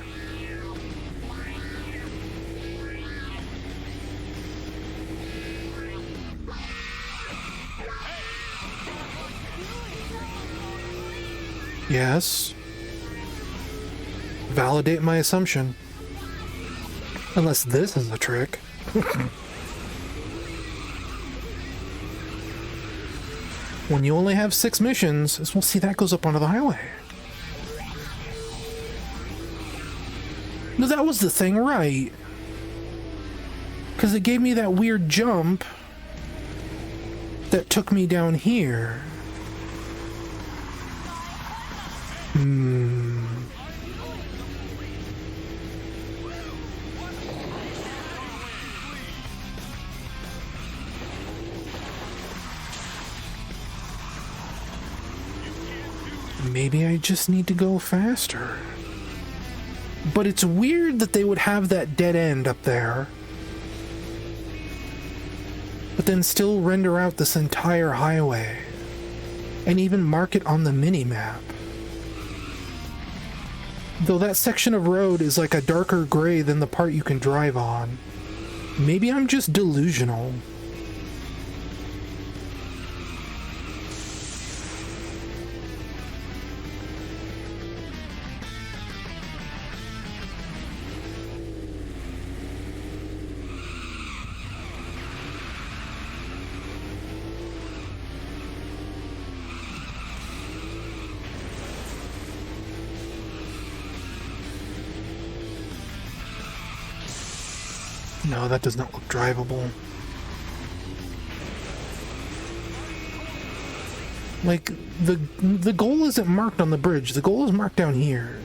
Yes. Validate my assumption. Unless this is a trick. When you only have 6 missions, we'll see that goes up onto the highway. No, that was the thing, right? Because it gave me that weird jump that took me down here. Maybe I just need to go faster. But it's weird that they would have that dead end up there, but then still render out this entire highway and even mark it on the mini-map. Though that section of road is like a darker gray than the part you can drive on. Maybe I'm just delusional. No, that does not look drivable. Like, the goal isn't marked on the bridge. The goal is marked down here.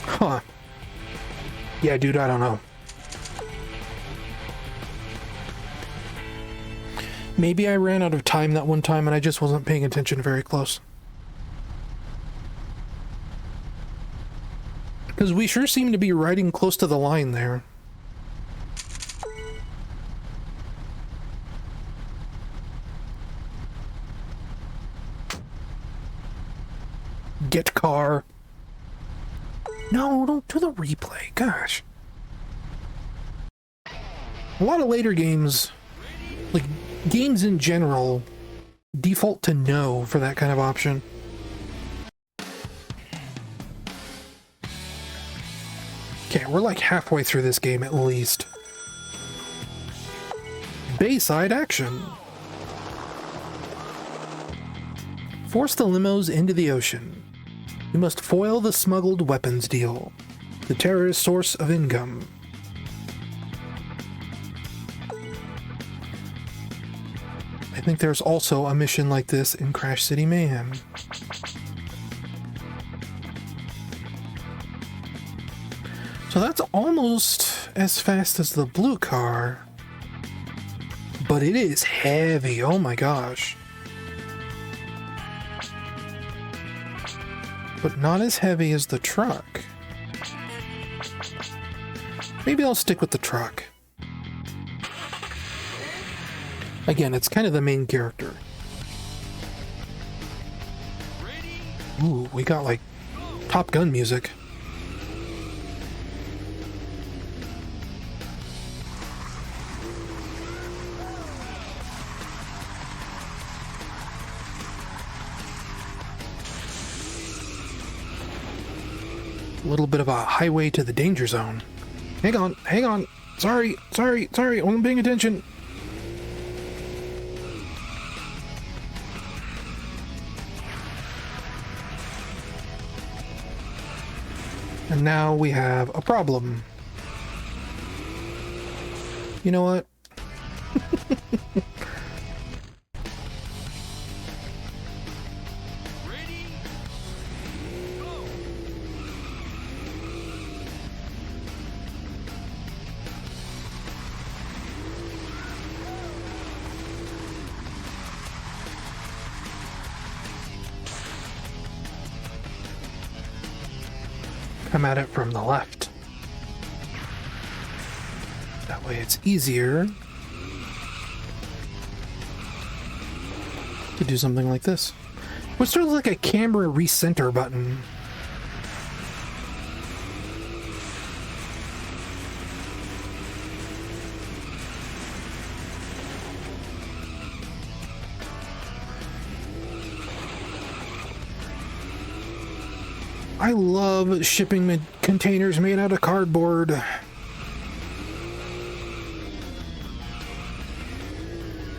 Huh. Yeah, dude, I don't know. Maybe I ran out of time that one time and I just wasn't paying attention very close. Because we sure seem to be riding close to the line there. Get car. No, don't do the replay. Gosh. A lot of later games, like games in general, default to no for that kind of option. Okay, we're like halfway through this game at least. Bayside action. Force the limos into the ocean. You must foil the smuggled weapons deal, the terrorist source of income. I think there's also a mission like this in Crash City Mayhem. So that's almost as fast as the blue car, but it is heavy, oh my gosh. But not as heavy as the truck. Maybe I'll stick with the truck. Again, it's kind of the main character. Ooh, we got like Top Gun music. A little bit of a highway to the danger zone. Hang on. Sorry, I wasn't paying attention. And now we have a problem. You know what? Ready? Go! Come at it from the left. That way it's easier to do something like this. What's sort of like a camera recenter button. I love shipping containers made out of cardboard.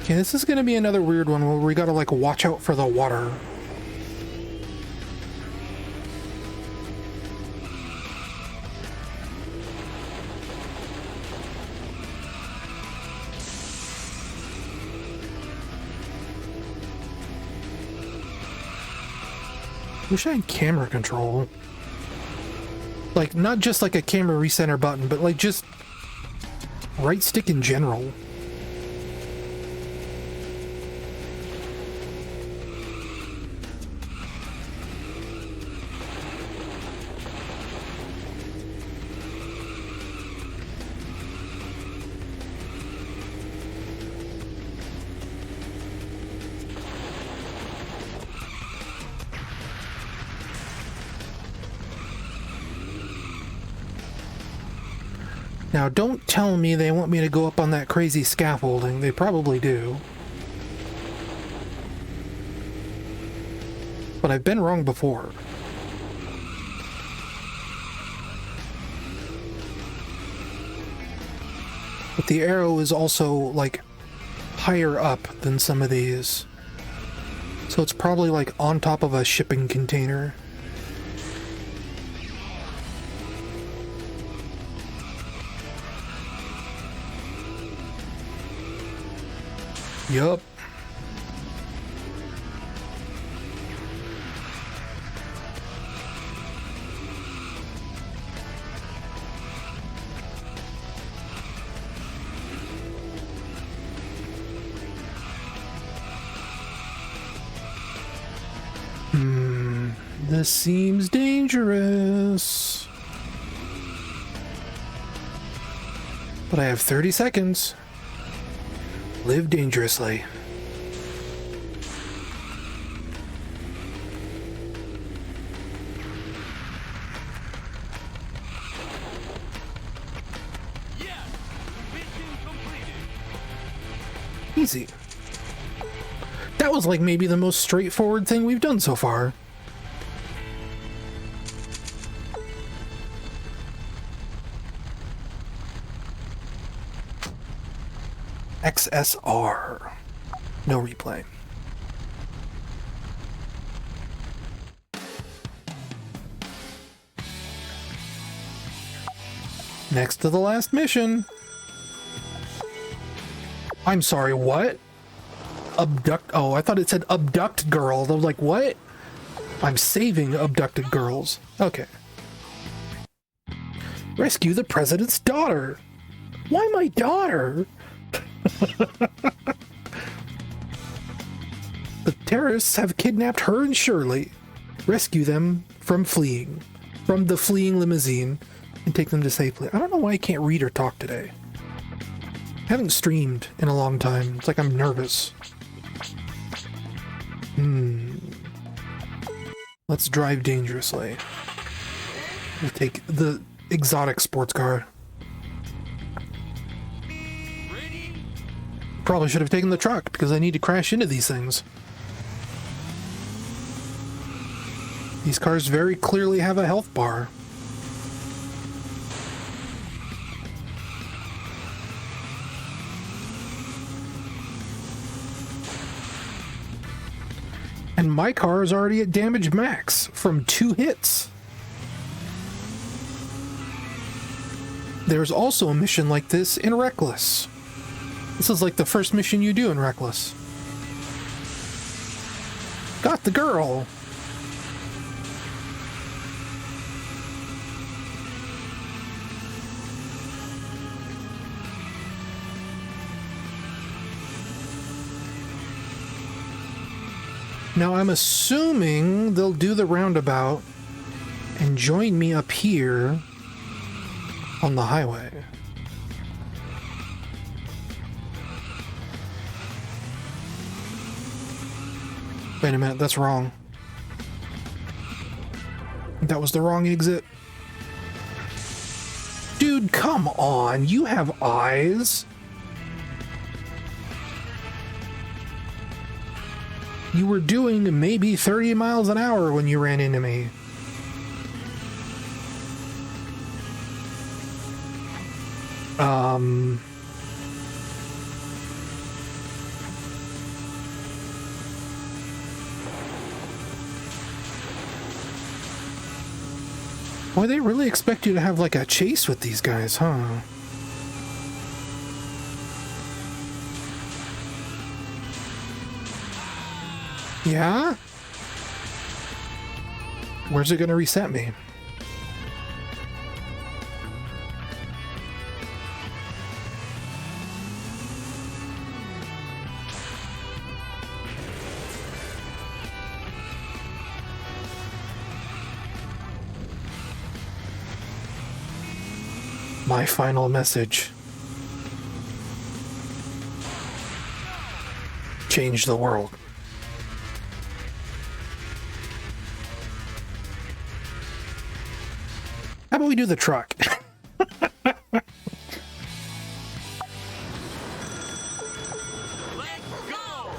Okay, this is gonna be another weird one where we gotta like watch out for the water. Wish I had camera control. Like, not just like a camera recenter button, but like just right stick in general. Now, don't tell me they want me to go up on that crazy scaffolding. They probably do. But I've been wrong before. But the arrow is also, like, higher up than some of these. So it's probably, like, on top of a shipping container. Yup. This seems dangerous. But I have 30 seconds. Live dangerously. Yes! Mission completed! Easy. That was like maybe the most straightforward thing we've done so far. XSR. No replay. Next to the last mission. I'm sorry, what? Abduct. Oh, I thought it said abduct girls. I was like, what? I'm saving abducted girls. Okay. Rescue the president's daughter. Why my daughter? The terrorists have kidnapped her and Shirley. Rescue them from fleeing. From the fleeing limousine. And take them to safely. I don't know why I can't read or talk today. I haven't streamed in a long time. It's like I'm nervous. Let's drive dangerously. We'll take the exotic sports car. Ready? Probably should have taken the truck because I need to crash into these things. These cars very clearly have a health bar. And my car is already at damage max from 2 hits. There's also a mission like this in Reckless. This is like the first mission you do in Reckless. Got the girl! Now I'm assuming they'll do the roundabout and join me up here on the highway. Wait a minute, that's wrong. That was the wrong exit. Dude, come on, you have eyes. You were doing maybe 30 miles an hour when you ran into me. Boy, they really expect you to have like a chase with these guys, huh? Yeah? Where's it gonna reset me? My final message. Change the world. How about we do the truck? Let's go!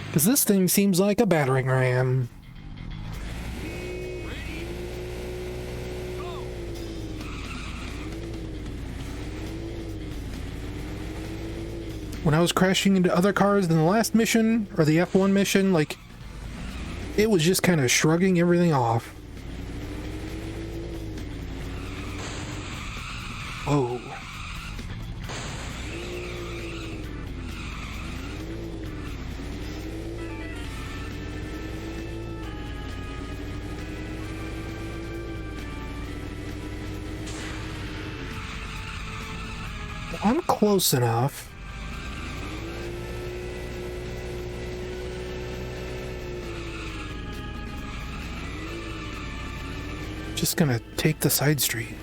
Because this thing seems like a battering ram. When I was crashing into other cars in the last mission, or the F1 mission, like, it was just kind of shrugging everything off. Whoa. I'm close enough. Just gonna take the side street.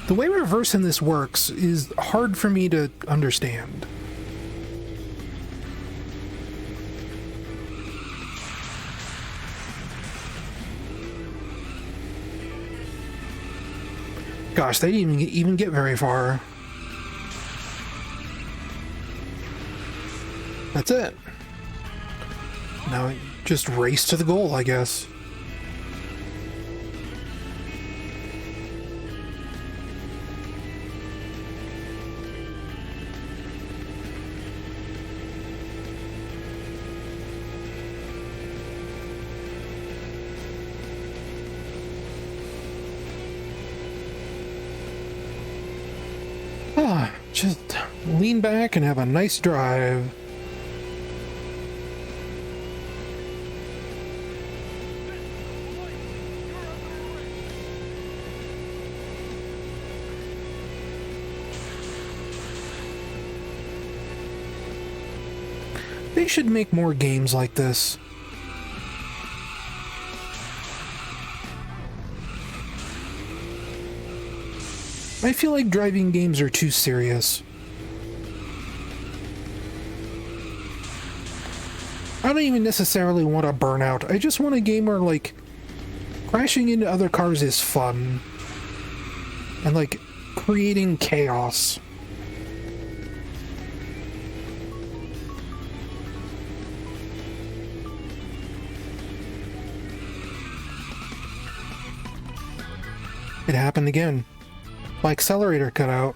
The way reversing this works is hard for me to understand. Gosh, they didn't even get very far. That's it. Now just race to the goal, I guess. Just lean back and have a nice drive. They should make more games like this. I feel like driving games are too serious. I don't even necessarily want a Burnout. I just want a game where, like, crashing into other cars is fun. And, like, creating chaos. It happened again. My accelerator cut out.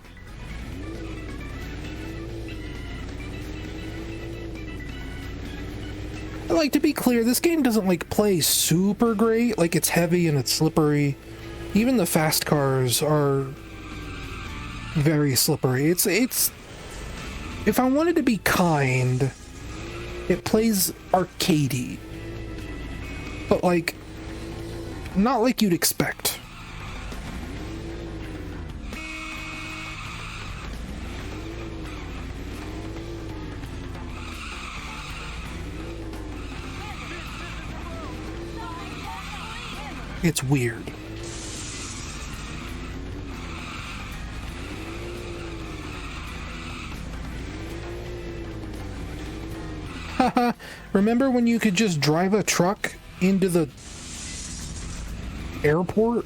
Like, to be clear, this game doesn't like play super great. Like, it's heavy and it's slippery. Even the fast cars are very slippery. It's if I wanted to be kind, it plays arcadey. But like, not like you'd expect. It's weird. Haha, remember when you could just drive a truck into the airport?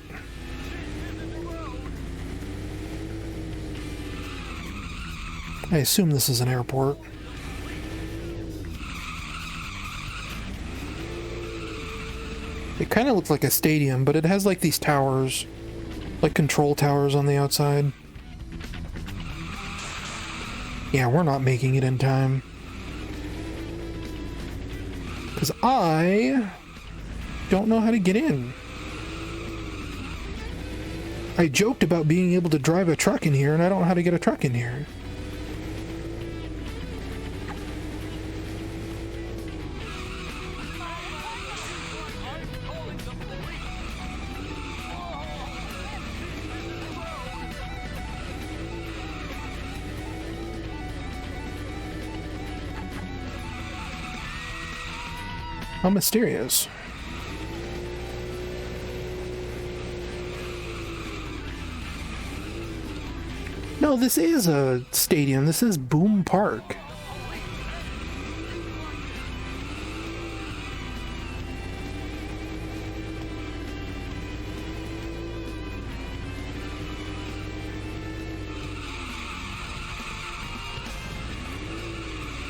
I assume this is an airport. It kind of looks like a stadium, but it has like these towers, like control towers on the outside. Yeah, we're not making it in time. Because I don't know how to get in. I joked about being able to drive a truck in here, and I don't know how to get a truck in here. How mysterious. No, this is a stadium. This is Boom Park.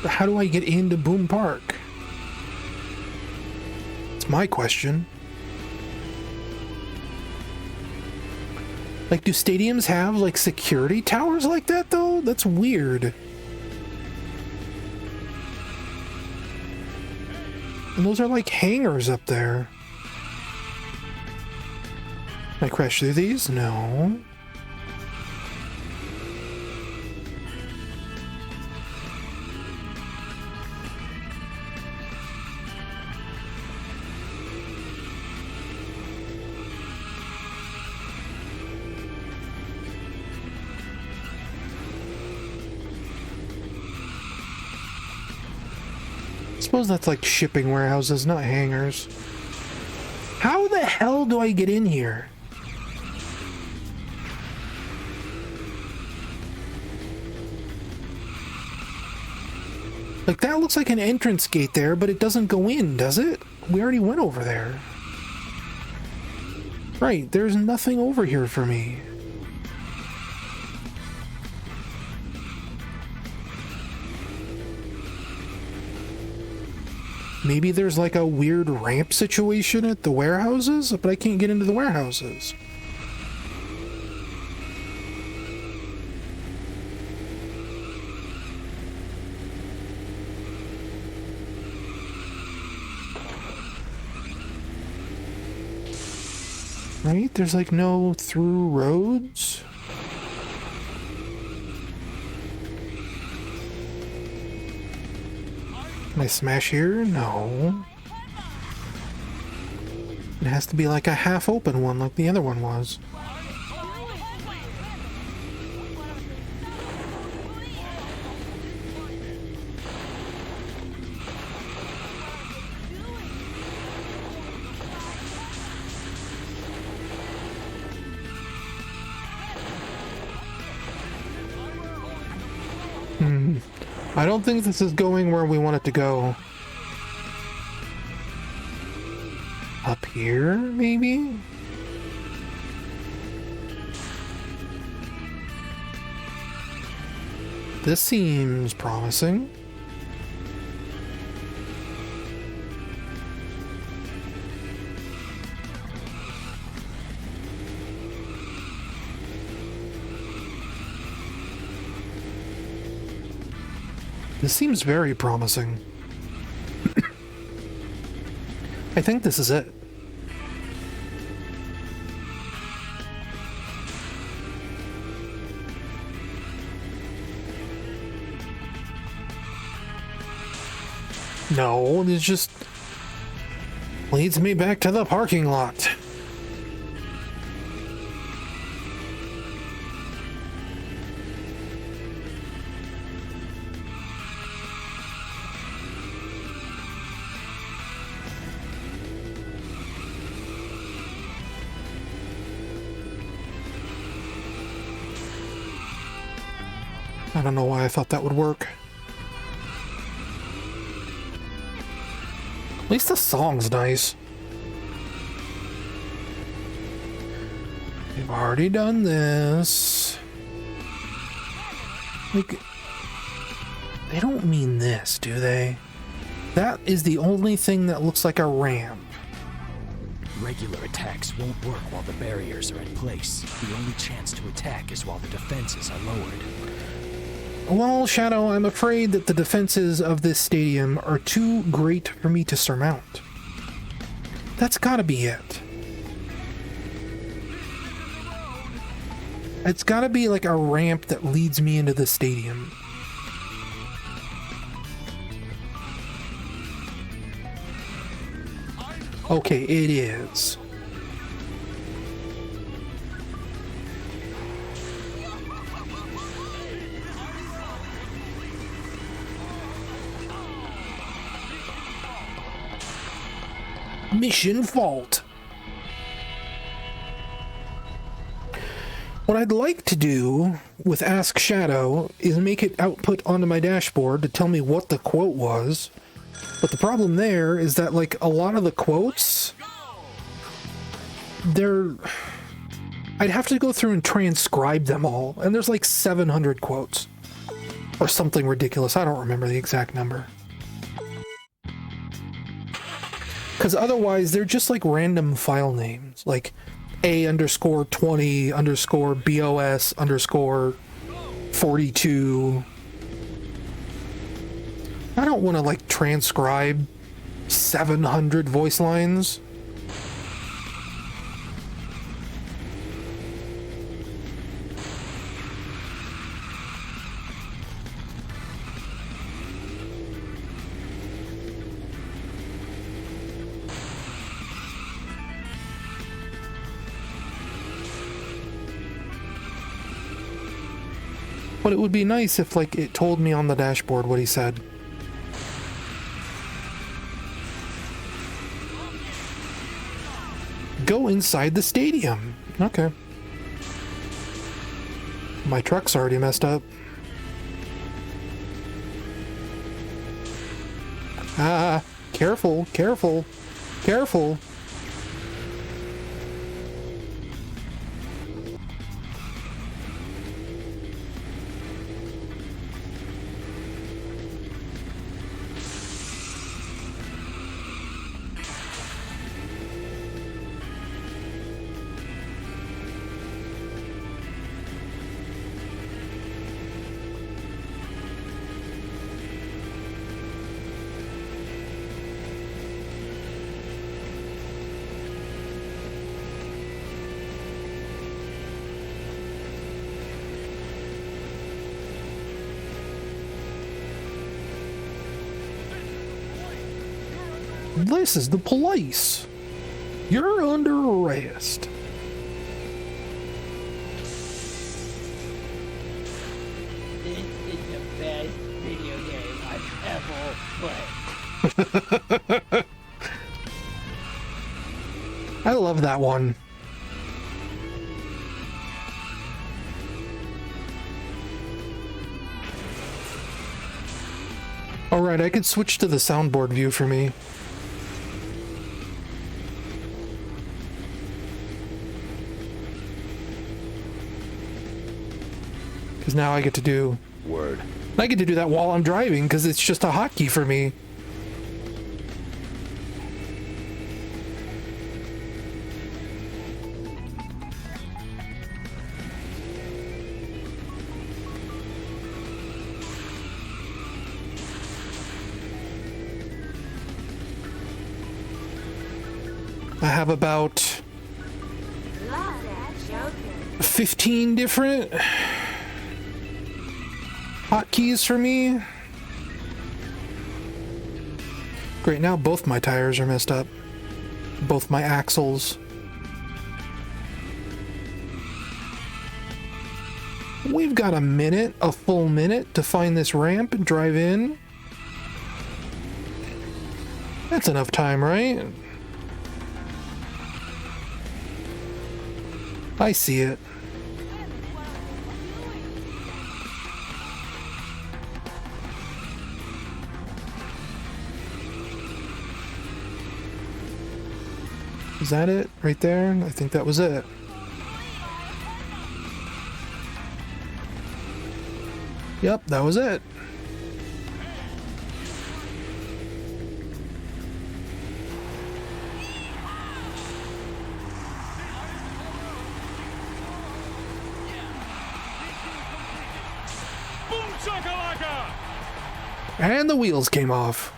How do I get into Boom Park? My question. Like, do stadiums have like security towers like that though? That's weird. And those are like hangars up there. Can I crash through these? No. I suppose that's like shipping warehouses, not hangars. How the hell do I get in here? Like, that looks like an entrance gate there, but it doesn't go in, does it? We already went over there. Right, there's nothing over here for me. Maybe there's like a weird ramp situation at the warehouses, but I can't get into the warehouses. Right? There's like no through roads. Can I smash here? No. It has to be like a half open one like the other one was. I don't think this is going where we want it to go. Up here, maybe? This seems promising. This seems very promising. I think this is it. No, it just leads me back to the parking lot. I don't know why I thought that would work. At least the song's nice. We've already done this. Like, they don't mean this, do they? That is the only thing that looks like a ramp. Regular attacks won't work while the barriers are in place. The only chance to attack is while the defenses are lowered. Well, Shadow, I'm afraid that the defenses of this stadium are too great for me to surmount. That's gotta be it. It's gotta be like a ramp that leads me into the stadium. Okay, it is. Mission fault. What I'd like to do with Ask Shadow is make it output onto my dashboard to tell me what the quote was. But the problem there is that, like, a lot of the quotes, I'd have to go through and transcribe them all, and there's like 700 quotes. Or something ridiculous, I don't remember the exact number. Because otherwise, they're just like random file names, like A_20_BOS_42. I don't want to like transcribe 700 voice lines. But it would be nice if, like, it told me on the dashboard what he said. Go inside the stadium. Okay. My truck's already messed up. Ah, careful, careful, careful. This is the police. You're under arrest. This is the best video game I've ever played. I love that one. Alright, I could switch to the soundboard view for me. Because now I get to do... Word. I get to do that while I'm driving, because it's just a hotkey for me. I have about 15 different hotkeys for me. Great, now both my tires are messed up. Both my axles. We've got a minute, a full minute, to find this ramp and drive in. That's enough time, right? I see it. Is that it? Right there? I think that was it. Yep, that was it. Boom shakalaka! And the wheels came off.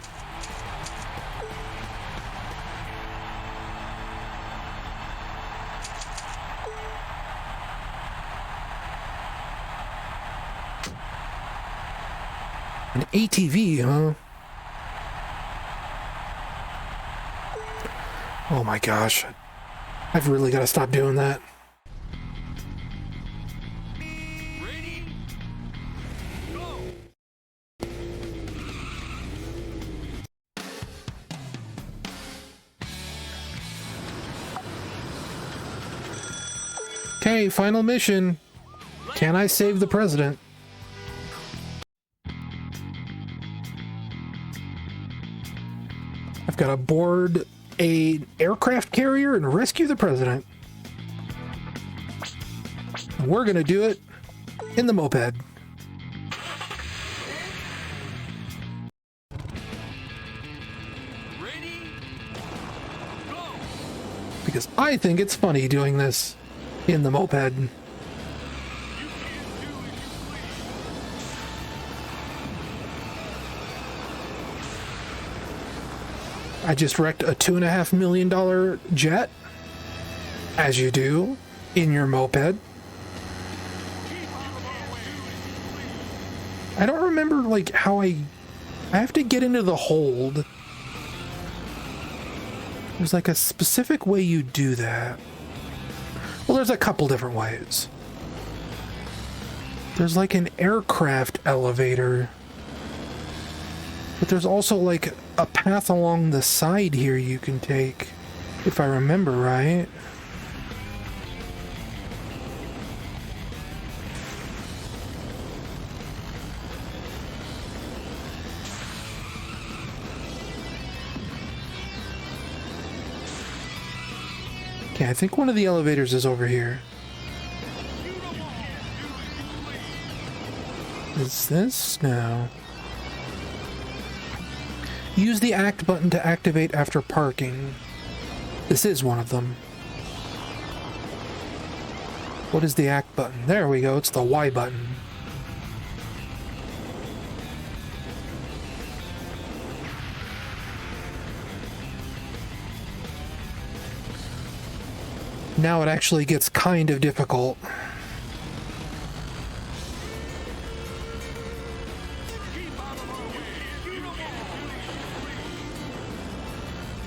An ATV, huh? Oh my gosh. I've really got to stop doing that. Ready? Go! Okay, final mission. Can I save the president? I've got to board an aircraft carrier and rescue the president. And we're gonna do it in the moped. Ready? Go! Because I think it's funny doing this in the moped. I just wrecked a $2.5 million jet, as you do in your moped. I don't remember like how I have to get into the hold. There's like a specific way you do that. Well, there's a couple different ways. There's like an aircraft elevator. But there's also like a path along the side here you can take, if I remember right. Okay, I think one of the elevators is over here. Is this? No. Use the act button to activate after parking. This is one of them. What is the act button? There we go, it's the Y button. Now it actually gets kind of difficult.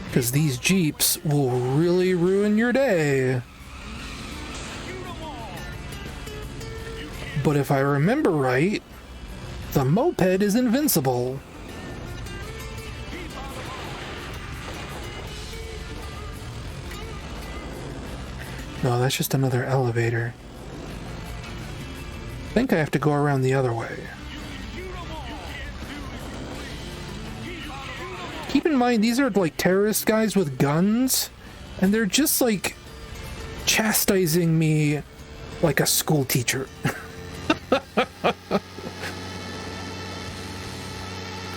Because these Jeeps will really ruin your day. But if I remember right, the moped is invincible. No, that's just another elevator. I think I have to go around the other way. Keep in mind, these are like terrorist guys with guns, and they're just like chastising me like a school teacher.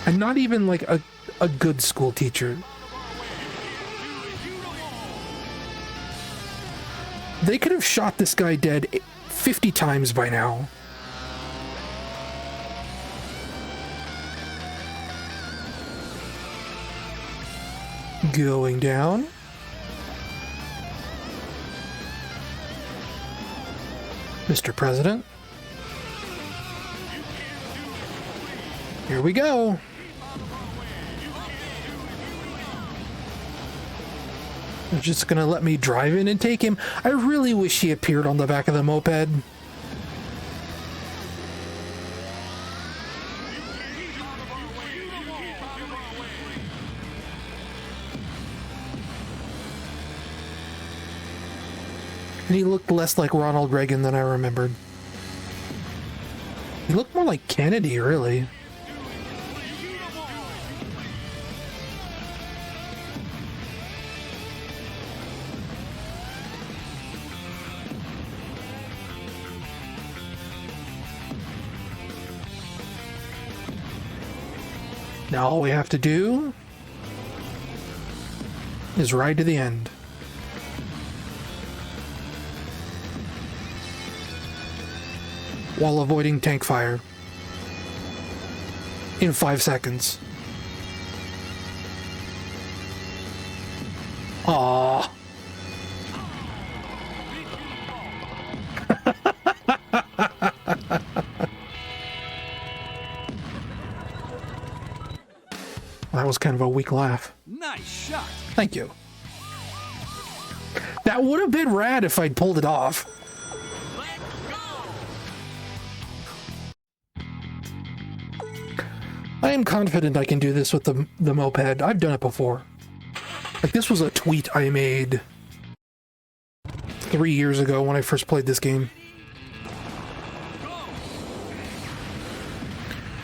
And not even like a good school teacher. They could have shot this guy dead 50 times by now. Going down. Mr. President. Here we go. They're just gonna let me drive in and take him. I really wish he appeared on the back of the moped. And he looked less like Ronald Reagan than I remembered. He looked more like Kennedy, really. Now all we have to do is ride to the end. While avoiding tank fire. In 5 seconds. Aww. That was kind of a weak laugh. Nice shot. Thank you. That would have been rad if I'd pulled it off. I am confident I can do this with the moped. I've done it before. Like, this was a tweet I made 3 years ago when I first played this game.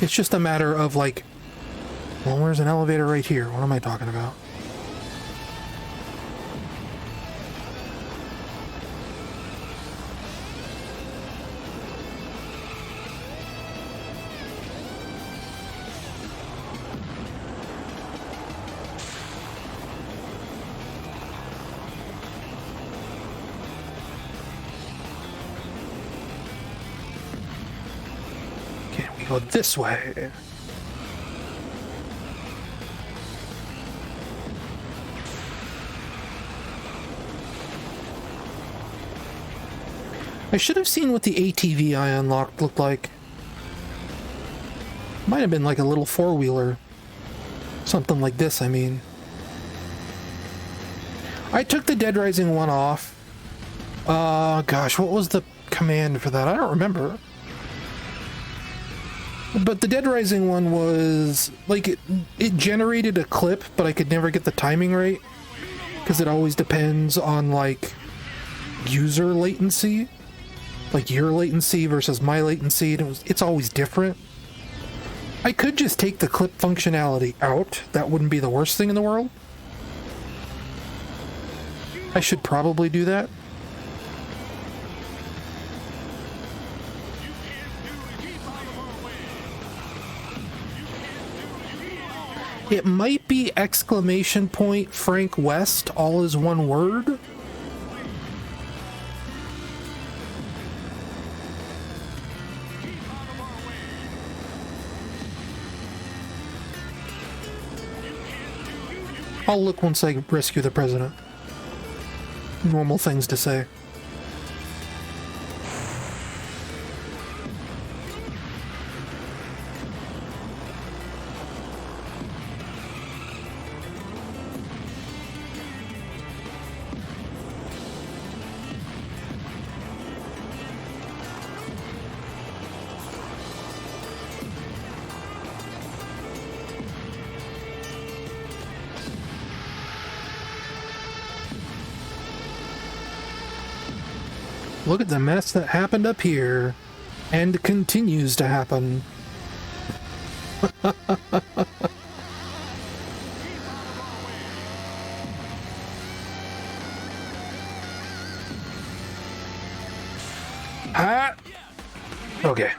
It's just a matter of, like, well, where's an elevator right here? What am I talking about? Can we go this way? I should have seen what the ATV I unlocked looked like. Might have been like a little four-wheeler. Something like this, I mean. I took the Dead Rising one off. Gosh, what was the command for that? I don't remember. But the Dead Rising one was, like, it generated a clip, but I could never get the timing right. Because it always depends on, like, user latency. Like your latency versus my latency, and it's always different. I could just take the clip functionality out. That wouldn't be the worst thing in the world. I should probably do that. It might be exclamation point Frank West, all is one word. I'll look once I rescue the president. Normal things to say. Look at the mess that happened up here, and continues to happen. Ah! Okay.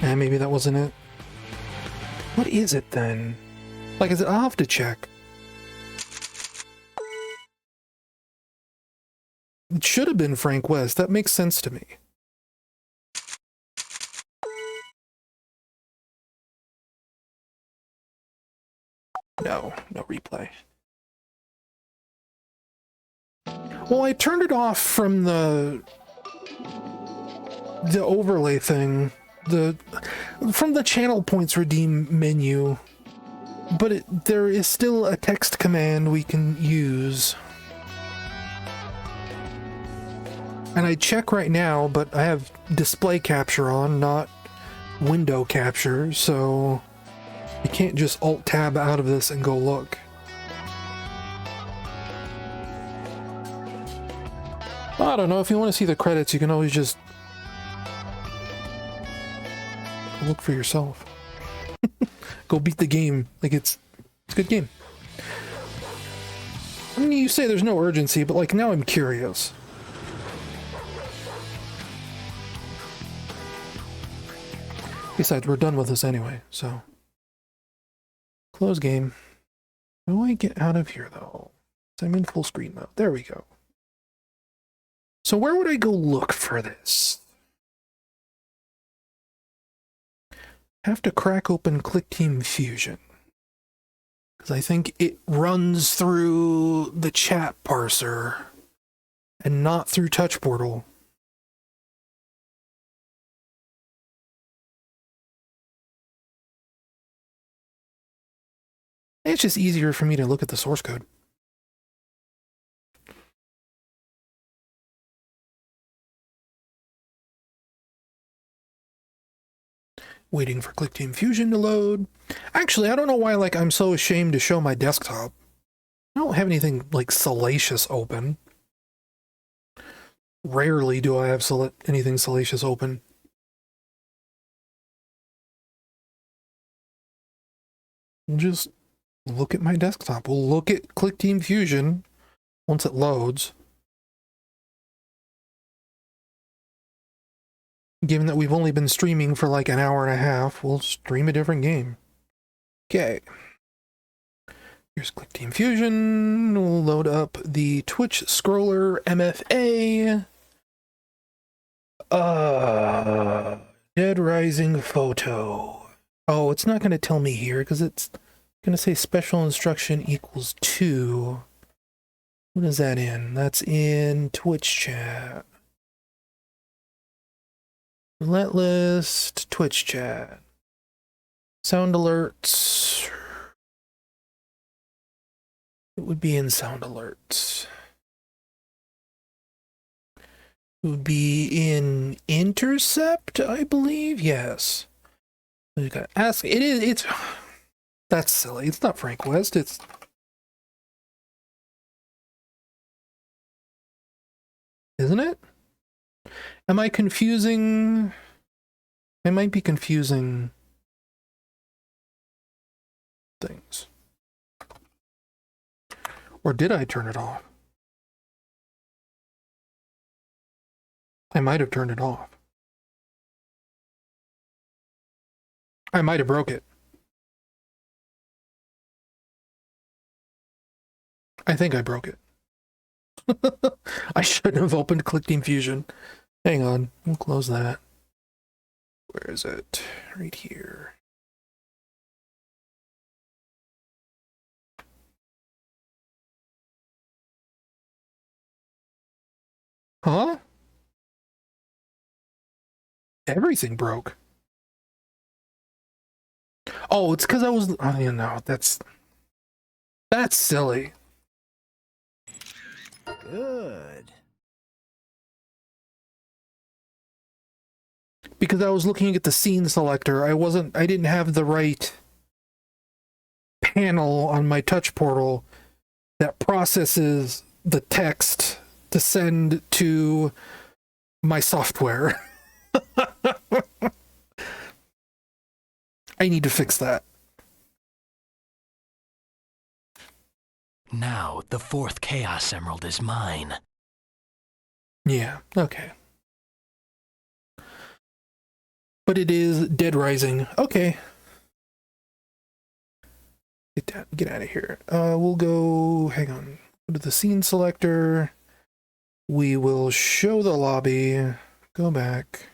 And maybe that wasn't it. What is it then? Like I said, I'll have to check. It should have been Frank West. That makes sense to me. No replay. Well, I turned it off from the overlay thing, from the channel points redeem menu, but there is still a text command we can use. And I check right now, but I have display capture on, not window capture, so you can't just alt tab out of this and go look. I don't know, if you want to see the credits, you can always just look for yourself. Go beat the game. Like, it's a good game. I mean, you say there's no urgency, but like, now I'm curious. Besides, we're done with this anyway, so. Close game. How do I get out of here, though? I'm in full screen mode. There we go. So where would I go look for this? Have to crack open ClickTeam Fusion. Because I think it runs through the chat parser and not through Touch Portal. It's just easier for me to look at the source code. Waiting for ClickTeam Fusion to load. Actually, I don't know why like I'm so ashamed to show my desktop. I don't have anything like salacious open. Rarely do I have anything salacious open. We'll just look at my desktop. We'll look at ClickTeam Fusion once it loads. Given that we've only been streaming for like an hour and a half, we'll stream a different game. Okay. Here's ClickTeam Fusion. We'll load up the Twitch scroller MFA. Dead Rising photo. Oh, it's not going to tell me here because it's going to say special instruction equals 2. What is that in? That's in Twitch chat. Roulette list, Twitch chat. Sound alerts. It would be in sound alerts. It would be in intercept, I believe. Yes. You gotta ask. It is. It's. That's silly. It's not Frank West. It's. Isn't it? Am I confusing? I might be confusing things. Or did I turn it off? I might have turned it off. I might have broke it. I think I broke it. I shouldn't have opened ClickTeam Fusion. Hang on, we'll close that. Where is it? Right here. Huh? Everything broke. Oh, it's because I was... Oh, you know, that's silly. Good. Because I was looking at the scene selector. I didn't have the right panel on my touch portal that processes the text to send to my software. I need to fix that. Now, the 4th Chaos Emerald is mine. Yeah, okay. But it is Dead Rising. Okay. Get out of here. We'll go... Hang on. Go to the scene selector. We will show the lobby. Go back.